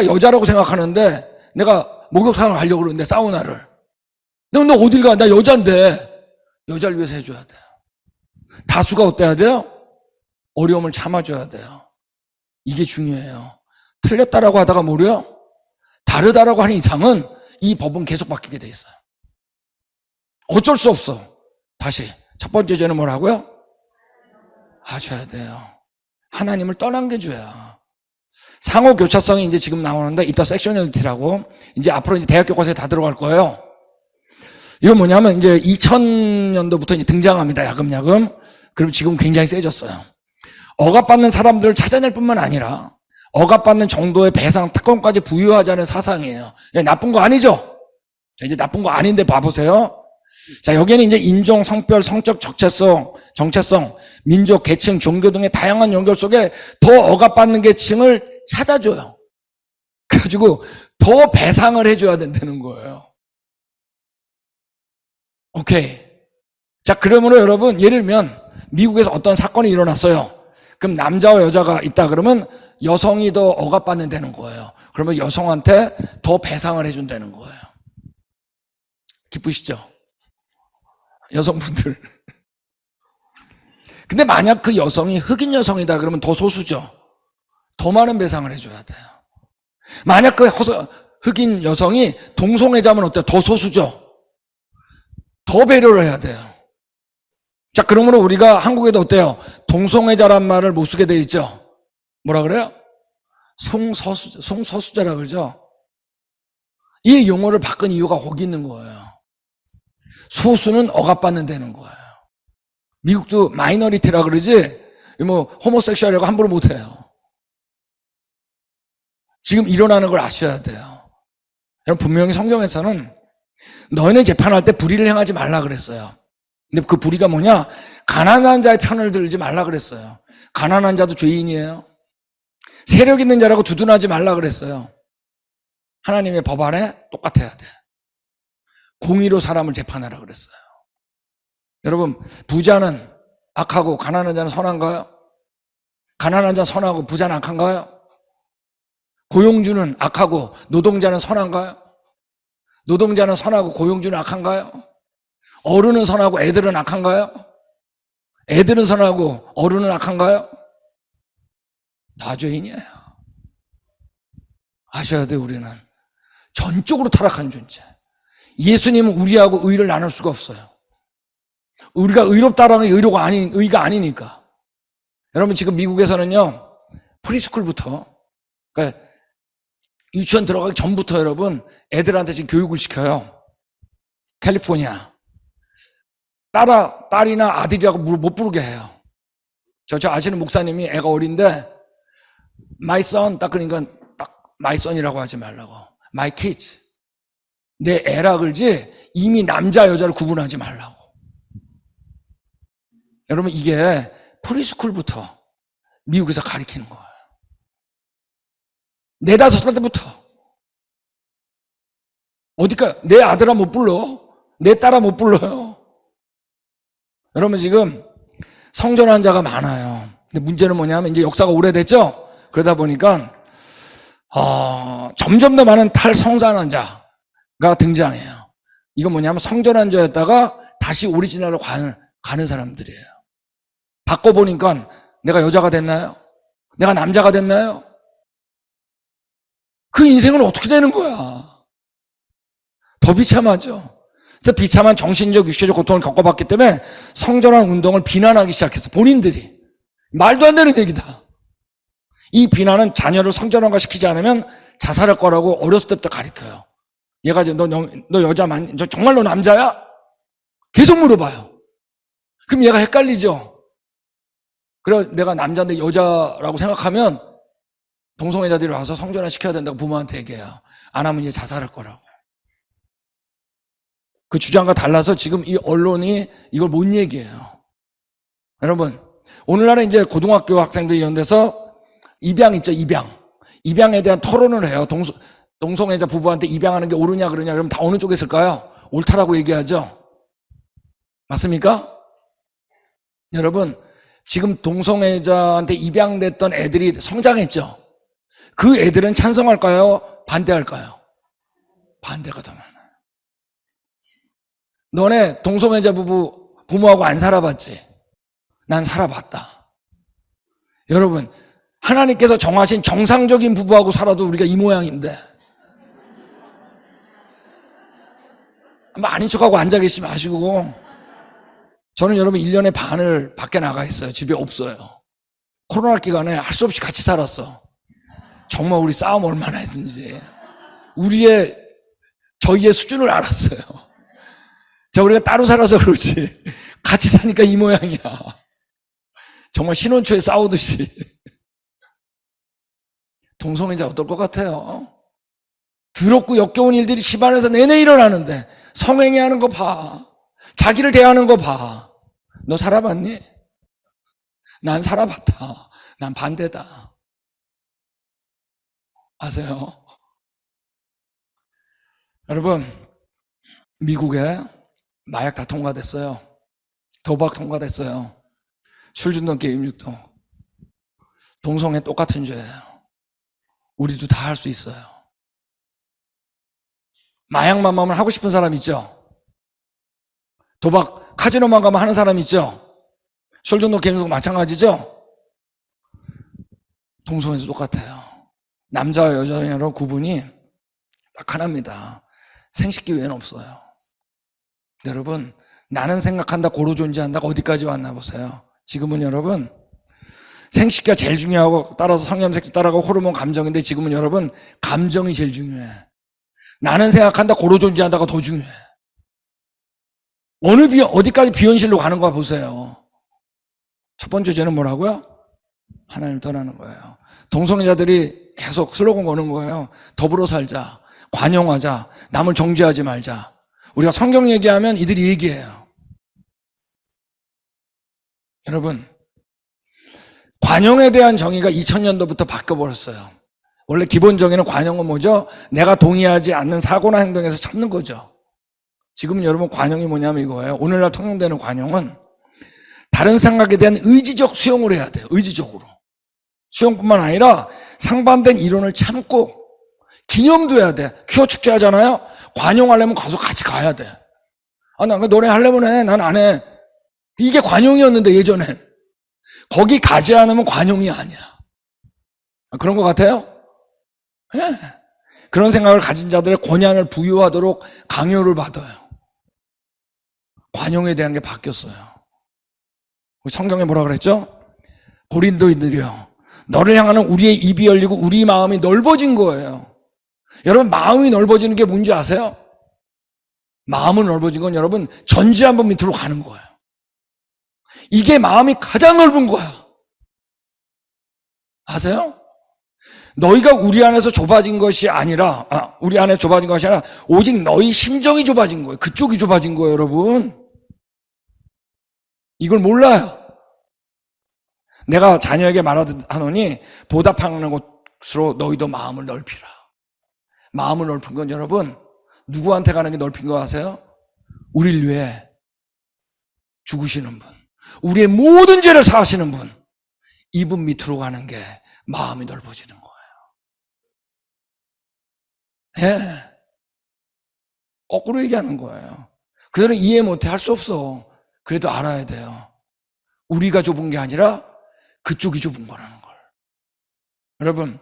여자라고 생각하는데, 내가 목욕탕을 가려고 그러는데, 사우나를. 너 어딜 가? 나 여잔데. 여자를 위해서 해줘야 돼요. 다수가 어때야 돼요? 어려움을 참아줘야 돼요. 이게 중요해요. 틀렸다라고 하다가 뭐래요? 다르다라고 하는 이상은 이 법은 계속 바뀌게 돼 있어요. 어쩔 수 없어. 다시 첫 번째 죄는 뭐라고요? 아셔야 돼요. 하나님을 떠난 게 죄야. 상호 교차성이 이제 지금 나오는데 이따 섹셔널리티라고 이제 앞으로 이제 대학 교과서에 다 들어갈 거예요. 이건 뭐냐면 이제 2000년도부터 이제 등장합니다. 야금야금. 그럼 지금 굉장히 세졌어요. 억압받는 사람들을 찾아낼 뿐만 아니라 억압받는 정도의 배상 특권까지 부여하자는 사상이에요. 나쁜 거 아니죠? 이제 나쁜 거 아닌데 봐보세요. 자, 여기에는 이제 인종, 성별, 성적 정체성, 민족, 계층, 종교 등의 다양한 연결 속에 더 억압받는 계층을 찾아줘요. 그래가지고 더 배상을 해줘야 된다는 거예요. 오케이. 자, 그러므로 여러분, 예를 들면 미국에서 어떤 사건이 일어났어요. 그럼 남자와 여자가 있다 그러면 여성이 더 억압받는 되는 거예요. 그러면 여성한테 더 배상을 해준다는 거예요. 기쁘시죠? 여성분들. 근데 만약 그 여성이 흑인 여성이다 그러면 더 소수죠. 더 많은 배상을 해줘야 돼요. 만약 그 흑인 여성이 동성애자면 어때요? 더 소수죠. 더 배려를 해야 돼요. 자, 그러므로 우리가 한국에도 어때요? 동성애자란 말을 못 쓰게 돼 있죠. 뭐라 그래요? 송서수자라 그러죠. 이 용어를 바꾼 이유가 거기 있는 거예요. 소수는 억압받는 되는 거예요. 미국도 마이너리티라 그러지 뭐 호모섹슈얼이라고 함부로 못해요. 지금 일어나는 걸 아셔야 돼요. 여러분, 분명히 성경에서는 너희는 재판할 때 불의를 행하지 말라 그랬어요. 근데 그 불의가 뭐냐? 가난한 자의 편을 들지 말라 그랬어요. 가난한 자도 죄인이에요. 세력 있는 자라고 두둔하지 말라 그랬어요. 하나님의 법 안에 똑같아야 돼. 공의로 사람을 재판하라 그랬어요. 여러분, 부자는 악하고 가난한 자는 선한가요? 가난한 자는 선하고 부자는 악한가요? 고용주는 악하고 노동자는 선한가요? 노동자는 선하고 고용주는 악한가요? 어른은 선하고 애들은 악한가요? 애들은 선하고 어른은 악한가요? 다 죄인이에요. 아셔야 돼요. 우리는 전적으로 타락한 존재. 예수님은 우리하고 의를 나눌 수가 없어요. 우리가 의롭다라는 게 의가 아니니까. 여러분, 지금 미국에서는요, 프리스쿨부터, 그러니까 유치원 들어가기 전부터 여러분, 애들한테 지금 교육을 시켜요. 캘리포니아. 딸이나 아들이라고 못 부르게 해요. 저 아시는 목사님이 애가 어린데 my son 딱 그러니까 딱 my son이라고 하지 말라고. my kids. 내 애라 그러지 이미 남자 여자를 구분하지 말라고. 여러분 이게 프리스쿨부터 미국에서 가르치는 거예요. 4, 5살 때부터. 어디까 내 아들아 못 불러. 내 딸아 못 불러요. 여러분 지금 성전환 자가 많아요. 근데 문제는 뭐냐면 이제 역사가 오래됐죠? 그러다 보니까 점점 더 많은 탈성전환 자가 등장해요. 이건 뭐냐면 성전환 자였다가 다시 오리지널로 가는 사람들이에요. 바꿔보니까 내가 여자가 됐나요? 내가 남자가 됐나요? 그 인생은 어떻게 되는 거야? 더 비참하죠. 그래서 비참한 정신적, 육체적 고통을 겪어봤기 때문에 성전환 운동을 비난하기 시작했어. 본인들이. 말도 안 되는 얘기다. 이 비난은 자녀를 성전환화 시키지 않으면 자살할 거라고 어렸을 때부터 가르쳐요. 얘가 이제 너 여자 너 정말 너 남자야? 계속 물어봐요. 그럼 얘가 헷갈리죠. 그래 내가 남자인데 여자라고 생각하면 동성애자들이 와서 성전환 시켜야 된다고 부모한테 얘기해요. 안 하면 얘 자살할 거라고. 그 주장과 달라서 지금 이 언론이 이걸 못 얘기해요. 여러분, 오늘날에 이제 고등학교 학생들 이런 데서 입양 있죠, 입양. 입양에 대한 토론을 해요. 동성애자 부부한테 입양하는 게 옳으냐 그러냐 그러면 다 어느 쪽에 있을까요? 옳다라고 얘기하죠. 맞습니까? 여러분, 지금 동성애자한테 입양됐던 애들이 성장했죠. 그 애들은 찬성할까요? 반대할까요? 반대가 더 많아요. 너네 동성애자 부모하고 안 살아봤지? 난 살아봤다. 여러분, 하나님께서 정하신 정상적인 부부하고 살아도 우리가 이 모양인데 아닌 척하고 앉아 계시지 마시고. 저는 여러분 1년에 반을 밖에 나가 있어요. 집에 없어요. 코로나 기간에 할 수 없이 같이 살았어. 정말 우리 싸움 얼마나 했는지 저희의 수준을 알았어요. 우리가 따로 살아서 그러지 같이 사니까 이 모양이야. 정말 신혼 초에 싸우듯이. 동성애자 어떨 것 같아요? 더럽고 역겨운 일들이 집안에서 내내 일어나는데 성행위하는 거 봐. 자기를 대하는 거 봐. 너 살아봤니? 난 살아봤다. 난 반대다. 아세요? 여러분, 미국에 마약 다 통과됐어요. 도박 통과됐어요. 술중독 게임육도. 동성애 똑같은 죄예요. 우리도 다 할 수 있어요. 마약만 가면 하고 싶은 사람 있죠? 도박, 카지노만 가면 하는 사람 있죠? 술중독 게임도 마찬가지죠? 동성애도 똑같아요. 남자와 여자는 여러 구분이 딱 하나입니다. 생식기 외에는 없어요. 여러분, 나는 생각한다, 고로 존재한다가 어디까지 왔나 보세요. 지금은 여러분, 생식기가 제일 중요하고 따라서 성염색도 따라가고 호르몬 감정인데 지금은 여러분, 감정이 제일 중요해. 나는 생각한다, 고로 존재한다가 더 중요해. 어디까지 비현실로 가는 거 보세요. 첫 번째 죄는 뭐라고요? 하나님을 떠나는 거예요. 동성애자들이 계속 슬로건 거는 거예요. 더불어 살자, 관용하자, 남을 정죄하지 말자. 우리가 성경 얘기하면 이들이 얘기해요. 여러분, 관용에 대한 정의가 2000년도부터 바뀌어버렸어요. 원래 기본 정의는 관용은 뭐죠? 내가 동의하지 않는 사고나 행동에서 참는 거죠. 지금 여러분 관용이 뭐냐면 이거예요. 오늘날 통용되는 관용은 다른 생각에 대한 의지적 수용을 해야 돼요. 의지적으로. 수용뿐만 아니라 상반된 이론을 참고 기념도 해야 돼. 퀴어 축제 하잖아요. 관용하려면 가서 같이 가야 돼. 나 노래 하려면 해. 난 안 해. 이게 관용이었는데 예전엔. 거기 가지 않으면 관용이 아니야. 그런 것 같아요? 네. 그런 생각을 가진 자들의 권한을 부여하도록 강요를 받아요. 관용에 대한 게 바뀌었어요. 우리 성경에 뭐라 그랬죠? 고린도인들이여, 너를 향하는 우리의 입이 열리고 우리 마음이 넓어진 거예요. 여러분, 마음이 넓어지는 게 뭔지 아세요? 마음은 넓어진 건 여러분 전지 한번 밑으로 가는 거예요. 이게 마음이 가장 넓은 거야. 아세요? 너희가 우리 안에서 좁아진 것이 아니라, 우리 안에 좁아진 것이 아니라 오직 너희 심정이 좁아진 거예요. 그쪽이 좁아진 거예요, 여러분. 이걸 몰라요. 내가 자녀에게 말하노니 보답하는 곳으로 너희도 마음을 넓히라. 마음을 넓힌 건 여러분, 누구한테 가는 게 넓힌 거 아세요? 우리를 위해 죽으시는 분, 우리의 모든 죄를 사하시는 분, 이분 밑으로 가는 게 마음이 넓어지는 거예요. 예. 거꾸로 얘기하는 거예요. 그들은 이해 못해, 할 수 없어. 그래도 알아야 돼요. 우리가 좁은 게 아니라 그쪽이 좁은 거라는 걸. 여러분,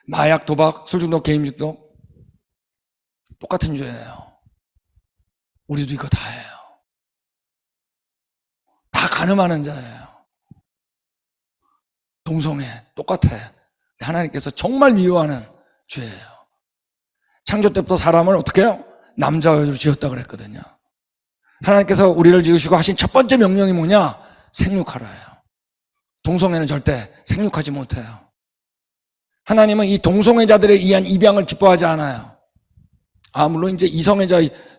마약, 도박, 술 중독, 개인 중독 똑같은 죄예요. 우리도 이거 다 해요. 다 간음하는 자예요. 동성애 똑같아. 하나님께서 정말 미워하는 죄예요. 창조 때부터 사람을 어떻게 해요? 남자와 여자로 지었다 그랬거든요. 하나님께서 우리를 지으시고 하신 첫 번째 명령이 뭐냐? 생육하라예요. 동성애는 절대 생육하지 못해요. 하나님은 이 동성애자들에 의한 입양을 기뻐하지 않아요. 물론 이제 이성애자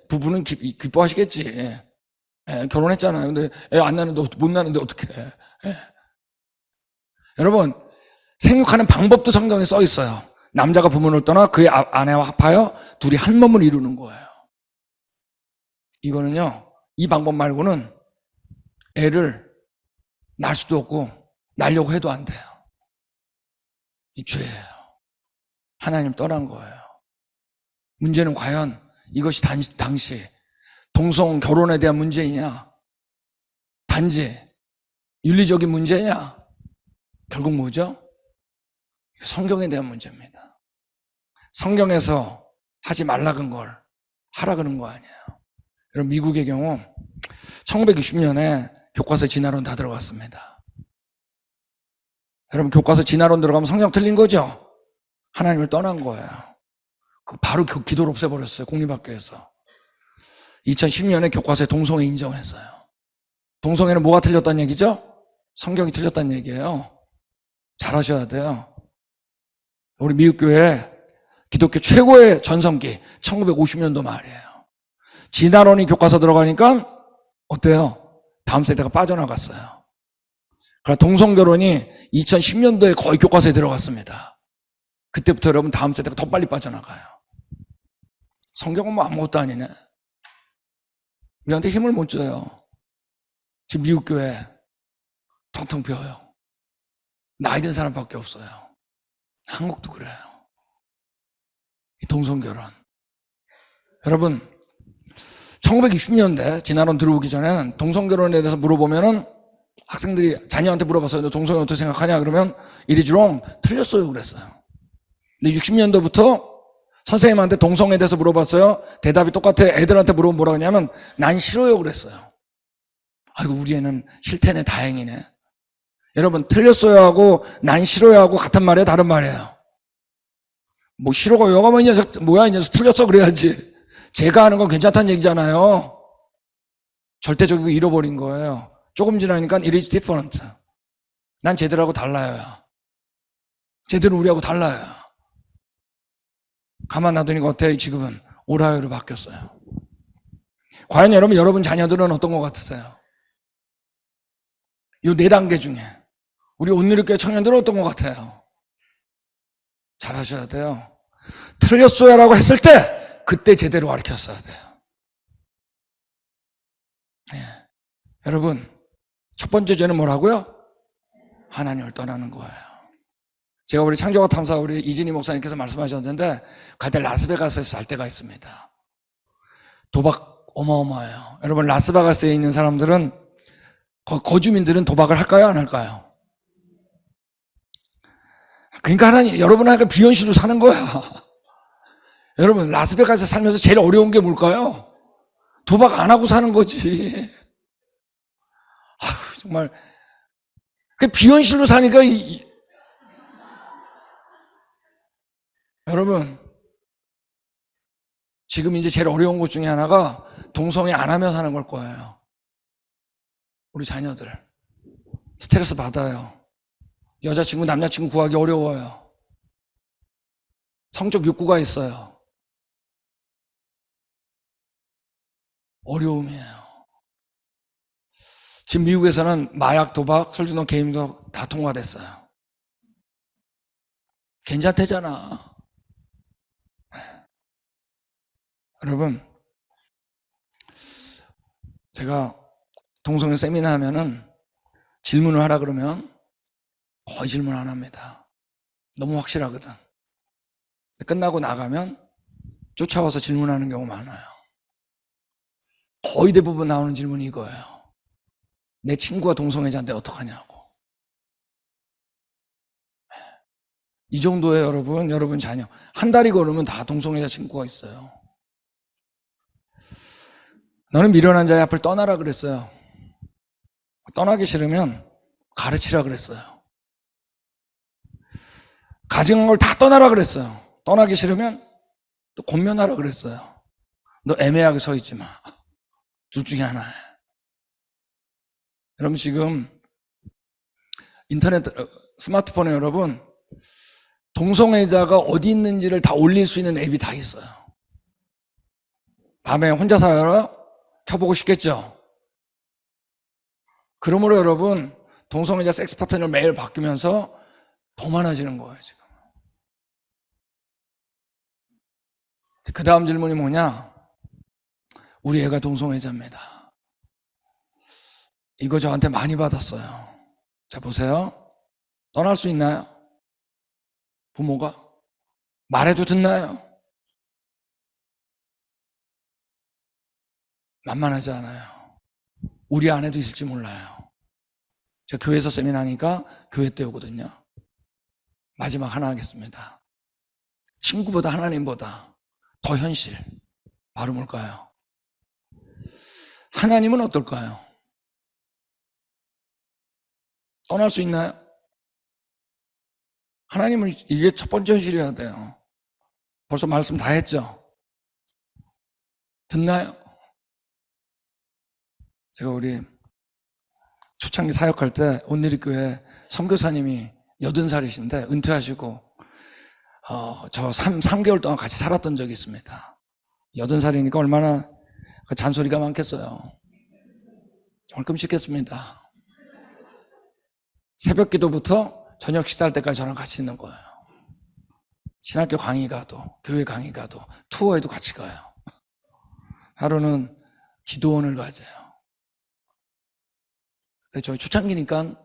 부부는 기뻐하시겠지. 결혼했잖아요. 근데 애 안 나는데 못 나는데 어떻게 해? 여러분, 생육하는 방법도 성경에 써 있어요. 남자가 부모를 떠나 그의 아내와 합하여 둘이 한 몸을 이루는 거예요. 이거는요, 이 방법 말고는 애를 낳을 수도 없고 낳으려고 해도 안 돼요. 이 죄예요. 하나님 떠난 거예요. 문제는 과연 이것이 당시 동성 결혼에 대한 문제이냐, 단지 윤리적인 문제냐, 결국 뭐죠? 성경에 대한 문제입니다. 성경에서 하지 말라 그런 걸 하라 그런 거 아니에요. 여러분, 미국의 경우 1960년에 교과서에 진화론 다 들어갔습니다. 여러분, 교과서 진화론 들어가면 성경 틀린 거죠? 하나님을 떠난 거예요. 바로 기도를 없애버렸어요. 공립학교에서. 2010년에 교과서에 동성애 인정했어요. 동성애는 뭐가 틀렸다는 얘기죠? 성경이 틀렸다는 얘기예요. 잘 하셔야 돼요. 우리 미국교회 기독교 최고의 전성기 1950년도 말이에요. 진화론이 교과서 들어가니까 어때요? 다음 세대가 빠져나갔어요. 그러나 동성결혼이 2010년도에 거의 교과서에 들어갔습니다. 그때부터 여러분 다음 세대가 더 빨리 빠져나가요. 성경은 뭐 아무것도 아니네. 우리한테 힘을 못 줘요. 지금 미국 교회 텅텅 비어요. 나이 든 사람밖에 없어요. 한국도 그래요. 이 동성결혼. 여러분, 1960년대 진화론 들어오기 전에는 동성결혼에 대해서 물어보면은 학생들이 자녀한테 물어봤어요. 너 동성애 어떻게 생각하냐? 그러면 이리저리 틀렸어요 그랬어요. 근데 60년도부터 선생님한테 동성애에 대해서 물어봤어요. 대답이 똑같아. 애들한테 물어보면 뭐라고 하냐면 난 싫어요 그랬어요. 아이고, 우리 애는 싫대네. 다행이네. 여러분, 틀렸어요 하고 난 싫어요 하고 같은 말이에요, 다른 말이에요? 뭐 싫어요 뭐 이 녀석 뭐야, 이 녀석 틀렸어 그래야지. 제가 하는 건 괜찮다는 얘기잖아요. 절대적이고 잃어버린 거예요. 조금 지나니까 it is different. 난 쟤들하고 달라요. 쟤들은 우리하고 달라요. 가만 놔두니까 어때요? 지금은 오라요로 바뀌었어요. 과연 여러분 자녀들은 어떤 것 같으세요? 이 4단계 중에 우리 온누리교회 청년들은 어떤 것 같아요? 잘 하셔야 돼요. 틀렸어요 라고 했을 때 그때 제대로 가르쳤어야 돼요. 네. 여러분, 첫 번째 죄는 뭐라고요? 하나님을 떠나는 거예요. 제가 우리 창조과 탐사 우리 이진희 목사님께서 말씀하셨는데 갈 때 라스베가스에서 잘 때가 있습니다. 도박 어마어마해요. 여러분, 라스베가스에 있는 사람들은 거주민들은 도박을 할까요? 안 할까요? 그러니까 하나님, 여러분 하니까 비현실로 사는 거야. 여러분, 라스베가스에 살면서 제일 어려운 게 뭘까요? 도박 안 하고 사는 거지. 아휴, 정말. 그 비현실로 사니까 여러분, 지금 이제 제일 어려운 것 중에 하나가 동성애 안 하면 사는 걸 거예요. 우리 자녀들 스트레스 받아요. 여자친구, 남자친구 구하기 어려워요. 성적 욕구가 있어요. 어려움이에요. 지금 미국에서는 마약, 도박, 술주동, 게임도 다 통과됐어요. 괜찮대잖아. 여러분, 제가 동성애 세미나 하면은 질문을 하라 그러면 거의 질문 안 합니다. 너무 확실하거든. 끝나고 나가면 쫓아와서 질문하는 경우 많아요. 거의 대부분 나오는 질문이 이거예요. 내 친구가 동성애자인데 어떡하냐고. 이 정도에 여러분 자녀. 한 달이 걸으면 다 동성애자 친구가 있어요. 너는 미련한 자의 앞을 떠나라 그랬어요. 떠나기 싫으면 가르치라 그랬어요. 가증한 걸 다 떠나라 그랬어요. 떠나기 싫으면 또 권면하라 그랬어요. 너 애매하게 서 있지 마. 둘 중에 하나야. 여러분 지금 인터넷 스마트폰에 여러분 동성애자가 어디 있는지를 다 올릴 수 있는 앱이 다 있어요. 밤에 혼자 살아요? 켜보고 싶겠죠? 그러므로 여러분 동성애자 섹스 파트너를 매일 바뀌면서 더 많아지는 거예요 지금. 그 다음 질문이 뭐냐? 우리 애가 동성애자입니다. 이거 저한테 많이 받았어요. 자 보세요. 떠날 수 있나요? 부모가? 말해도 듣나요? 만만하지 않아요. 우리 안에도 있을지 몰라요. 제가 교회에서 세미나 하니까 교회 때 오거든요. 마지막 하나 하겠습니다. 친구보다 하나님보다 더 현실. 바로 뭘까요? 하나님은 어떨까요? 떠날 수 있나요? 하나님은 이게 첫 번째 현실이어야 돼요. 벌써 말씀 다 했죠? 듣나요? 제가 우리 초창기 사역할 때 온누리교회 선교사님이 80살이신데 은퇴하시고 저 3개월 동안 같이 살았던 적이 있습니다. 80살이니까 얼마나 잔소리가 많겠어요. 정말 끔찍했습니다. 새벽 기도부터 저녁 식사할 때까지 저랑 같이 있는 거예요. 신학교 강의 가도 교회 강의 가도 투어에도 같이 가요. 하루는 기도원을 가져요. 저희 초창기니까 막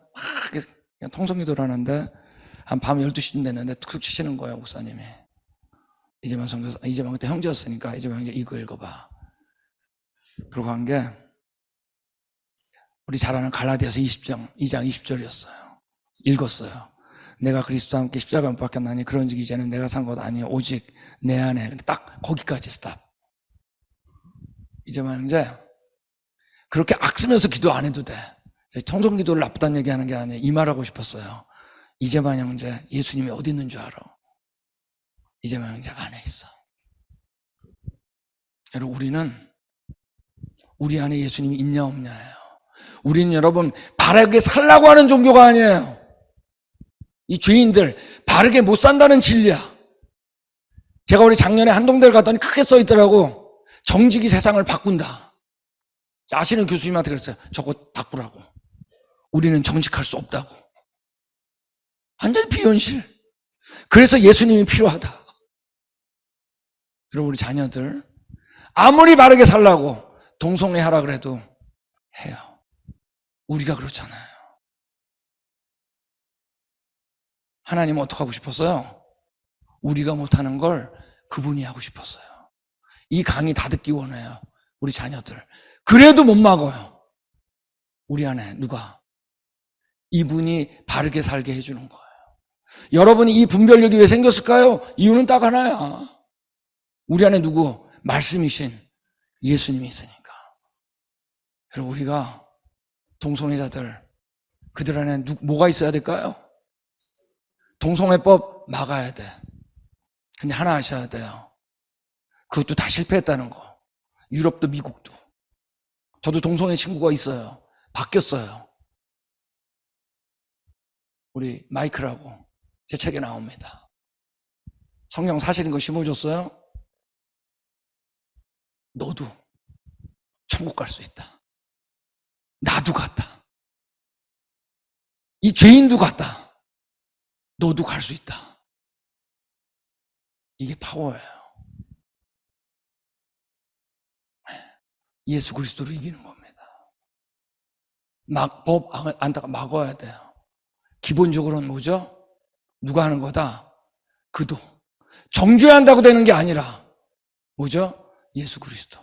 그냥 통성기도를 하는데 한 밤 12시쯤 됐는데 툭툭 치시는 거예요, 목사님이. 이재만 선교사, 이재만 그때 형제였으니까 이재만 형제 이거 읽어봐. 그러고 한 게 우리 잘 아는 갈라디아서 2장 20절이었어요. 읽었어요. 내가 그리스도와 함께 십자가를 못 박혔나니 그런즉 이제는 내가 산 것 아니에요. 오직 내 안에. 근데 딱 거기까지 스탑. 이재만 형제 그렇게 악쓰면서 기도 안 해도 돼. 통성기도를 나쁘다는 얘기하는 게 아니에요. 이 말하고 싶었어요. 이재만 형제 예수님이 어디 있는 줄 알아? 이재만 형제 안에 있어. 여러분 우리는 우리 안에 예수님이 있냐 없냐예요. 우리는 여러분 바르게 살라고 하는 종교가 아니에요. 이 죄인들 바르게 못 산다는 진리야. 제가 우리 작년에 한동대를 갔더니 크게 써 있더라고. 정직이 세상을 바꾼다. 아시는 교수님한테 그랬어요. 저거 바꾸라고. 우리는 정직할 수 없다고. 완전히 비현실. 그래서 예수님이 필요하다. 여러분 우리 자녀들 아무리 바르게 살라고 동성애 하라 그래도 해요. 우리가 그렇잖아요. 하나님은 어떻게 하고 싶었어요? 우리가 못하는 걸 그분이 하고 싶었어요. 이 강의 다 듣기 원해요. 우리 자녀들. 그래도 못 막아요. 우리 안에 누가? 이분이 바르게 살게 해주는 거예요. 여러분이 이 분별력이 왜 생겼을까요? 이유는 딱 하나야. 우리 안에 누구? 말씀이신 예수님이 있으니까. 여러분 우리가 동성애자들 그들 안에 뭐가 있어야 될까요? 동성애법 막아야 돼. 근데 하나 아셔야 돼요. 그것도 다 실패했다는 거. 유럽도 미국도. 저도 동성애 친구가 있어요. 바뀌었어요. 우리 마이크라고 제 책에 나옵니다. 성경 사실인 거 심어줬어요? 너도 천국 갈 수 있다. 나도 갔다. 이 죄인도 갔다. 너도 갈 수 있다. 이게 파워예요. 예수 그리스도로 이기는 겁니다. 법 안다가 막아야 돼요. 기본적으로는 뭐죠? 누가 하는 거다? 그도. 정죄 한다고 되는 게 아니라 뭐죠? 예수 그리스도.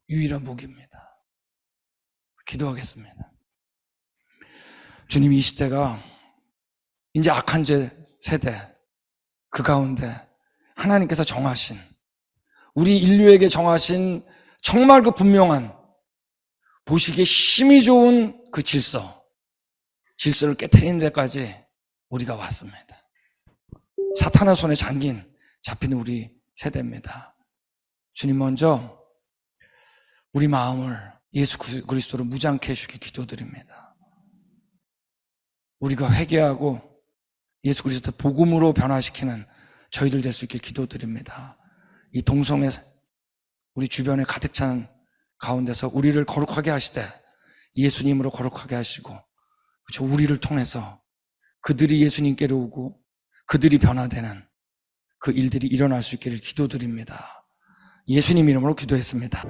유일한 무기입니다. 기도하겠습니다. 주님, 이 시대가 이제 악한 세대, 그 가운데 하나님께서 정하신, 우리 인류에게 정하신 정말 그 분명한, 보시기에 힘이 좋은 그 질서를 깨트리는 데까지 우리가 왔습니다. 사탄의 손에 잡힌 우리 세대입니다. 주님, 먼저 우리 마음을 예수 그리스도로 무장케 해주기 기도드립니다. 우리가 회개하고 예수 그리스도 복음으로 변화시키는 저희들 될 수 있게 기도드립니다. 이 동성애 우리 주변에 가득 찬 가운데서 우리를 거룩하게 하시되 예수님으로 거룩하게 하시고, 그렇죠, 우리를 통해서 그들이 예수님께로 오고 그들이 변화되는 그 일들이 일어날 수 있기를 기도드립니다. 예수님 이름으로 기도했습니다.